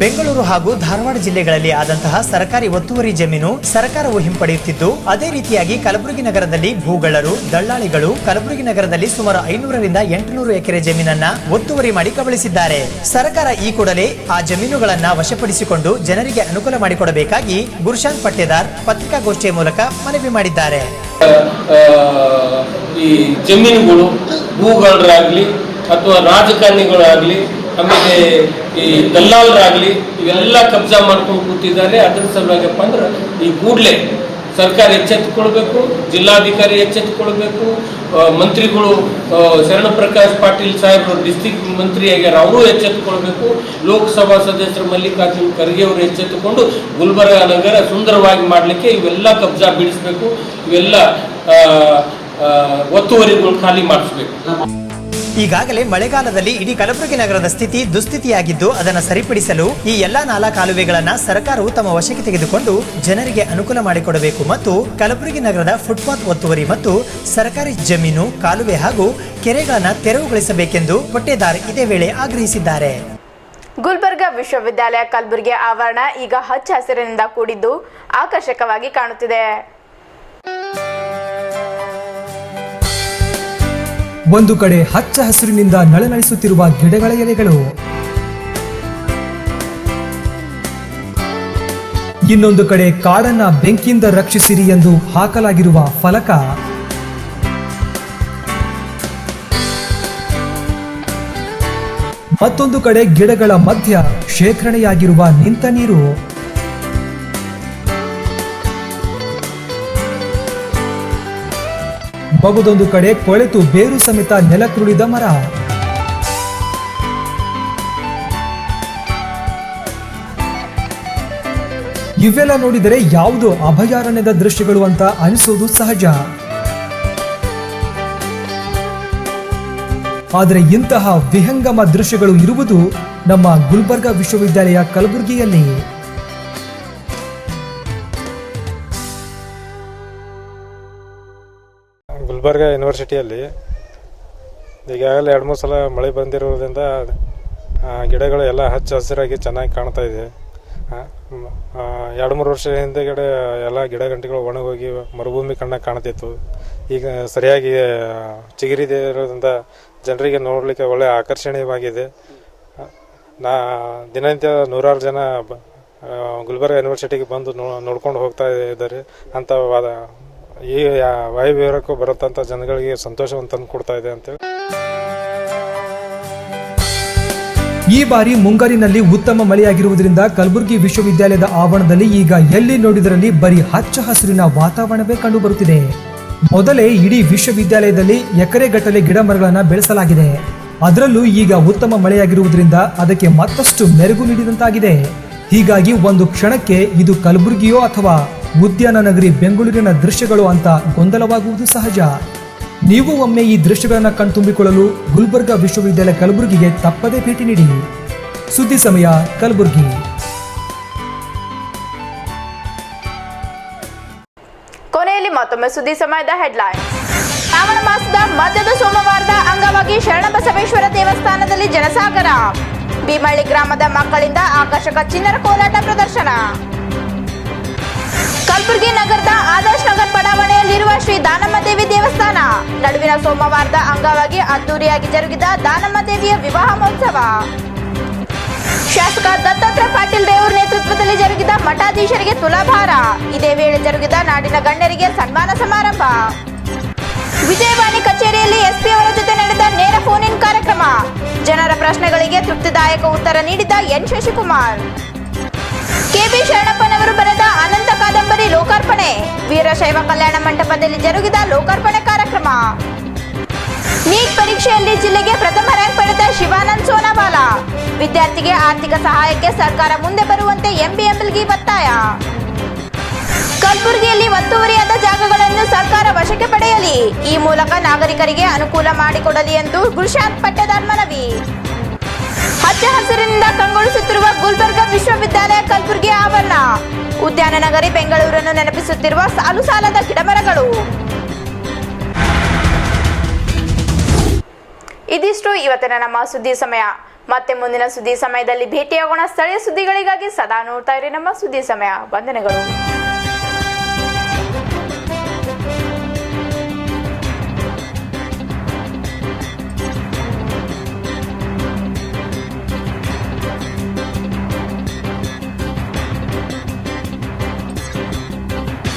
ಬೆಂಗಳೂರು ಹಾಗೂ ಧಾರವಾಡ ಜಿಲ್ಲೆಗಳಲ್ಲಿ ಆದಂತಹ ಸರ್ಕಾರಿ ಒತ್ತುವರಿ ಜಮೀನು ಸರ್ಕಾರವು ಹಿಂಪಡೆಯುತ್ತಿದ್ದು, ಅದೇ ರೀತಿಯಾಗಿ ಕಲಬುರಗಿ ನಗರದಲ್ಲಿ ಭೂಗಳರು, ದಳ್ಳಾಳಿಗಳು ಕಲಬುರಗಿ ನಗರದಲ್ಲಿ ಸುಮಾರು 500ರಿಂದ 800 ಎಕರೆ ಜಮೀನನ್ನ ಒತ್ತುವರಿ ಮಾಡಿ ಕಬಳಿಸಿದ್ದಾರೆ. ಸರ್ಕಾರ ಈ ಕೂಡಲೇ ಆ ಜಮೀನುಗಳನ್ನ ವಶಪಡಿಸಿಕೊಂಡು ಜನರಿಗೆ ಅನುಕೂಲ ಮಾಡಿಕೊಡಬೇಕಾಗಿ ಗುರುಶಾಂತ್ ಪಟ್ಟೆದಾರ್ ಪತ್ರಿಕಾಗೋಷ್ಠಿಯ ಮೂಲಕ ಮನವಿ ಮಾಡಿದ್ದಾರೆ. ಈ ಜಮೀನುಗಳು ಭೂಗಳರಾಗ್ಲಿ ಅಥವಾ ರಾಜಕಾರಣಿಗಳಾಗ್ಲಿ, ಆಮೇಲೆ ಈ ದಲ್ಲಾಳರಾಗಲಿ ಇವೆಲ್ಲ ಕಬ್ಜಾ ಮಾಡ್ಕೊಂಡು ಕೂತಿದ್ದಾರೆ. ಅದ್ರ ಸಲುವಾಗಿಪ್ಪ ಅಂದ್ರೆ ಈ ಕೂಡಲೇ ಸರ್ಕಾರ ಎಚ್ಚೆತ್ತುಕೊಳ್ಬೇಕು, ಜಿಲ್ಲಾಧಿಕಾರಿ ಎಚ್ಚೆತ್ತುಕೊಳ್ಬೇಕು, ಮಂತ್ರಿಗಳು ಶರಣ ಪ್ರಕಾಶ್ ಪಾಟೀಲ್ ಸಾಹೇಬರು ಡಿಸ್ಟ್ರಿಕ್ಟ್ ಮಂತ್ರಿ ಆಗ್ಯಾರ, ಅವರು ಎಚ್ಚೆತ್ತುಕೊಳ್ಬೇಕು. ಲೋಕಸಭಾ ಸದಸ್ಯರು ಮಲ್ಲಿಕಾರ್ಜುನ್ ಖರ್ಗೆ ಅವರು ಎಚ್ಚೆತ್ತುಕೊಂಡು ಗುಲ್ಬರ್ಗ ನಗರ ಸುಂದರವಾಗಿ ಮಾಡಲಿಕ್ಕೆ ಇವೆಲ್ಲ ಕಬ್ಜಾ ಬಿಡಿಸ್ಬೇಕು, ಇವೆಲ್ಲ ಒತ್ತುವರಿಗಳು ಖಾಲಿ ಮಾಡಿಸ್ಬೇಕು. ಈಗಾಗಲೇ ಮಳೆಗಾಲದಲ್ಲಿ ಇಡೀ ಕಲಬುರಗಿ ನಗರದ ಸ್ಥಿತಿ ದುಸ್ಥಿತಿಯಾಗಿದ್ದು, ಅದನ್ನು ಸರಿಪಡಿಸಲು ಈ ಎಲ್ಲಾ ನಾಲಾ ಕಾಲುವೆಗಳನ್ನ ಸರ್ಕಾರವು ತಮ್ಮ ವಶಕ್ಕೆ ತೆಗೆದುಕೊಂಡು ಜನರಿಗೆ ಅನುಕೂಲ ಮಾಡಿಕೊಡಬೇಕು ಮತ್ತು ಕಲಬುರಗಿ ನಗರದ ಫುಟ್ಪಾತ್ ಒತ್ತುವರಿ ಮತ್ತು ಸರ್ಕಾರಿ ಜಮೀನು, ಕಾಲುವೆ ಹಾಗೂ ಕೆರೆಗಳನ್ನ ತೆರವುಗೊಳಿಸಬೇಕೆಂದು ಪಟ್ಟೇದಾರ್ ಇದೇ ವೇಳೆ ಆಗ್ರಹಿಸಿದ್ದಾರೆ. ಗುಲ್ಬರ್ಗಾ ವಿಶ್ವವಿದ್ಯಾಲಯ ಕಲಬುರಗಿ ಆವರಣ ಈಗ ಹಚ್ಚ ಹಸಿರಿನಿಂದ ಕೂಡಿದ್ದು ಆಕರ್ಷಕವಾಗಿ ಕಾಣುತ್ತಿದೆ. ಒಂದು ಕಡೆ ಹಚ್ಚ ಹಸಿರಿನಿಂದ ನಳನಳಿಸುತ್ತಿರುವ ಗಿಡಗಳ ಎಲೆಗಳು, ಇನ್ನೊಂದು ಕಡೆ ಕಾಡನ್ನ ಬೆಂಕಿಯಿಂದ ರಕ್ಷಿಸಿರಿ ಎಂದು ಹಾಕಲಾಗಿರುವ ಫಲಕ, ಮತ್ತೊಂದು ಕಡೆ ಗಿಡಗಳ ಮಧ್ಯ ಶೇಖರಣೆಯಾಗಿರುವ ನಿಂತ ನೀರು, ಮಗದೊಂದು ಕಡೆ ಕೊಳೆತು ಬೇರು ಸಮೇತ ನೆಲಕ್ಕುರುಳಿದ ಮರ, ಇವೆಲ್ಲ ನೋಡಿದರೆ ಯಾವುದೋ ಅಭಯಾರಣ್ಯದ ದೃಶ್ಯಗಳು ಅಂತ ಅನಿಸೋದು ಸಹಜ. ಆದರೆ ಇಂತಹ ವಿಹಂಗಮ ದೃಶ್ಯಗಳು ಇರುವುದು ನಮ್ಮ ಗುಲ್ಬರ್ಗಾ ವಿಶ್ವವಿದ್ಯಾಲಯ ಕಲಬುರಗಿಯಲ್ಲಿ. ಗುಲ್ಬರ್ಗಾ ಯೂನಿವರ್ಸಿಟಿಯಲ್ಲಿ ಈಗಾಗಲೇ 2-3 ಸಲ ಮಳೆ ಬಂದಿರೋದ್ರಿಂದ ಗಿಡಗಳು ಎಲ್ಲ ಹಚ್ಚ ಹಸಿರಾಗಿ ಚೆನ್ನಾಗಿ ಕಾಣ್ತಾ ಇದೆ. 2-3 ವರ್ಷ ಹಿಂದೆಗಡೆ ಎಲ್ಲ ಗಿಡ ಗಂಟೆಗಳು ಒಣಗೋಗಿ ಮರುಭೂಮಿ ಕಣ್ಣಾಗಿ ಕಾಣ್ತಿತ್ತು. ಈಗ ಸರಿಯಾಗಿ ಚಿಗುರಿದೆ ಇರೋದ್ರಿಂದ ಜನರಿಗೆ ನೋಡಲಿಕ್ಕೆ ಒಳ್ಳೆಯ ಆಕರ್ಷಣೀಯವಾಗಿದೆ. ದಿನನಿತ್ಯ 100 ಜನ ಗುಲ್ಬರ್ಗಾ ಯೂನಿವರ್ಸಿಟಿಗೆ ಬಂದು ನೋಡ್ಕೊಂಡು ಹೋಗ್ತಾ ಇದ್ದಾರೆ ಅಂತ ಈ ವಾಯುವಿಹಾರಕ್ಕೂ ಬರುತ್ತಂಥ ಜನಗಳಿಗೆ ಸಂತೋಷವನ್ನು ತಂದು ಕೊಡ್ತಾ ಇದೆ ಅಂತೇಳಿ. ಈ ಬಾರಿ ಮುಂಗಾರಿನಲ್ಲಿ ಉತ್ತಮ ಮಳೆಯಾಗಿರುವುದರಿಂದ ಕಲಬುರಗಿ ವಿಶ್ವವಿದ್ಯಾಲಯದ ಆವರಣದಲ್ಲಿ ಈಗ ಎಲ್ಲಿ ನೋಡಿದರಲ್ಲಿ ಬರೀ ಹಚ್ಚ ಹಸಿರಿನ ವಾತಾವರಣವೇ ಕಂಡುಬರುತ್ತಿದೆ. ಮೊದಲೇ ಇಡೀ ವಿಶ್ವವಿದ್ಯಾಲಯದಲ್ಲಿ ಎಕರೆಗಟ್ಟಲೆ ಗಿಡ ಮರಗಳನ್ನು ಬೆಳೆಸಲಾಗಿದೆ. ಅದರಲ್ಲೂ ಈಗ ಉತ್ತಮ ಮಳೆಯಾಗಿರುವುದರಿಂದ ಅದಕ್ಕೆ ಮತ್ತಷ್ಟು ಮೆರುಗು ನೀಡಿದಂತಾಗಿದೆ. ಹೀಗಾಗಿ ಒಂದು ಕ್ಷಣಕ್ಕೆ ಇದು ಕಲಬುರಗಿಯೋ ಅಥವಾ ಉದ್ಯಾನ ನಗರಿ ಬೆಂಗಳೂರಿನ ದೃಶ್ಯಗಳು ಅಂತ ಗೊಂದಲವಾಗುವುದು ಸಹಜ. ನೀವು ಒಮ್ಮೆ ಈ ದೃಶ್ಯಗಳನ್ನು ಕಣ್ತುಂಬಿಕೊಳ್ಳಲು ಗುಲ್ಬರ್ಗಾ ವಿಶ್ವವಿದ್ಯಾಲಯ ಕಲಬುರಗಿಗೆ ತಪ್ಪದೇ ಭೇಟಿ ನೀಡಿ. ಸುದ್ದಿ ಸಮಯ ಕಲಬುರಗಿ. ಕೊನೆಯಲ್ಲಿ ಮತ್ತೊಮ್ಮೆ ಸುದ್ದಿ ಸಮಯದ ಹೆಡ್ಲೈನ್. ಶ್ರಾವಣ ಮಾಸದ ಮಧ್ಯದ ಸೋಮವಾರದ ಅಂಗವಾಗಿ ಶರಣಬಸವೇಶ್ವರ ದೇವಸ್ಥಾನದಲ್ಲಿ ಜನಸಾಗರ. ಭೀಮಳ್ಳಿ ಗ್ರಾಮದ ಮಕ್ಕಳಿಂದ ಆಕರ್ಷಕ ಚಿಣ್ಣರ ಕೋಲಾಟ ಪ್ರದರ್ಶನ. ಕಲಬುರಗಿ ನಗರದ ಆದರ್ಶ್ ನಗರ್ ಬಡಾವಣೆಯಲ್ಲಿರುವ ಶ್ರೀ ದಾನಮ್ಮ ದೇವಿ ದೇವಸ್ಥಾನ ನಡುವಿನ ಸೋಮವಾರದ ಅಂಗವಾಗಿ ಅದ್ದೂರಿಯಾಗಿ ಜರುಗಿದ ದಾನಮ್ಮ ದೇವಿಯ ವಿವಾಹ ಮಹೋತ್ಸವ. ಶಾಸಕ ದತ್ತಾತ್ರೇಯ ಪಾಟೀಲ್ ರೇವೂರ್ ನೇತೃತ್ವದಲ್ಲಿ ಜರುಗಿದ ಮಠಾಧೀಶರಿಗೆ ತುಲಾಭಾರ. ಇದೇ ವೇಳೆ ಜರುಗಿದ ನಾಡಿನ ಗಣ್ಯರಿಗೆ ಸನ್ಮಾನ ಸಮಾರಂಭ. ವಿಜಯವಾಣಿ ಕಚೇರಿಯಲ್ಲಿ ಎಸ್ಪಿ ಅವರ ಜೊತೆ ನಡೆದ ನೇರ ಫೋನ್ ಇನ್ ಕಾರ್ಯಕ್ರಮ. ಜನರ ಪ್ರಶ್ನೆಗಳಿಗೆ ತೃಪ್ತಿದಾಯಕ ಉತ್ತರ ನೀಡಿದ ಎನ್ ಶಶಿಕುಮಾರ್. ಕೆಬಿ ಶರಣಪ್ಪನವರು ಬರೆದ ಅನಂತ ಕಾದಂಬರಿ ಲೋಕಾರ್ಪಣೆ. ವೀರಶೈವ ಕಲ್ಯಾಣ ಮಂಟಪದಲ್ಲಿ ಜರುಗಿದ ಲೋಕಾರ್ಪಣೆ ಕಾರ್ಯಕ್ರಮ. ನೀಟ್ ಪರೀಕ್ಷೆಯಲ್ಲಿ ಜಿಲ್ಲೆಗೆ ಪ್ರಥಮ ರ್ಯಾಂಕ್ ಪಡೆದ ಶಿವಾನಂದ್ ಸೋನಾವಾಲ. ವಿದ್ಯಾರ್ಥಿಗೆ ಆರ್ಥಿಕ ಸಹಾಯಕ್ಕೆ ಸರ್ಕಾರ ಮುಂದೆ ಬರುವಂತೆ ಎಂಬಿಎಂಎಲ್ಗೆ ಒತ್ತಾಯ. ಕಲಬುರಗಿಯಲ್ಲಿ ಒತ್ತುವರಿಯಾದ ಜಾಗಗಳನ್ನು ಸರ್ಕಾರ ವಶಕ್ಕೆ ಪಡೆಯಲಿ. ಈ ಮೂಲಕ ನಾಗರಿಕರಿಗೆ ಅನುಕೂಲ ಮಾಡಿಕೊಡಲಿ ಎಂದು ಗುರುಶಾಂತ್ ಪಟ್ಟೆದಾರ್ ಮನವಿ. ಹಚ್ಚ ಹಸಿರಿನಿಂದ ಕಂಗೊಳಿಸುತ್ತಿರುವ ಗುಲ್ಬರ್ಗಾ ವಿಶ್ವವಿದ್ಯಾಲಯ ಕಲಬುರಗಿ ಆವರಣ. ಉದ್ಯಾನ ನಗರಿ ಬೆಂಗಳೂರನ್ನು ನೆನಪಿಸುತ್ತಿರುವ ಸಾಲು ಸಾಲದ ಗಿಡಮರಗಳು. ಇದಿಷ್ಟು ಇವತ್ತಿನ ನಮ್ಮ ಸುದ್ದಿ ಸಮಯ. ಮತ್ತೆ ಮುಂದಿನ ಸುದ್ದಿ ಸಮಯದಲ್ಲಿ ಭೇಟಿಯಾಗೋಣ. ಸ್ಥಳೀಯ ಸುದ್ದಿಗಳಿಗಾಗಿ ಸದಾ ನೋಡ್ತಾ ಇರಿ ನಮ್ಮ ಸುದ್ದಿ ಸಮಯ. ವಂದನೆಗಳು.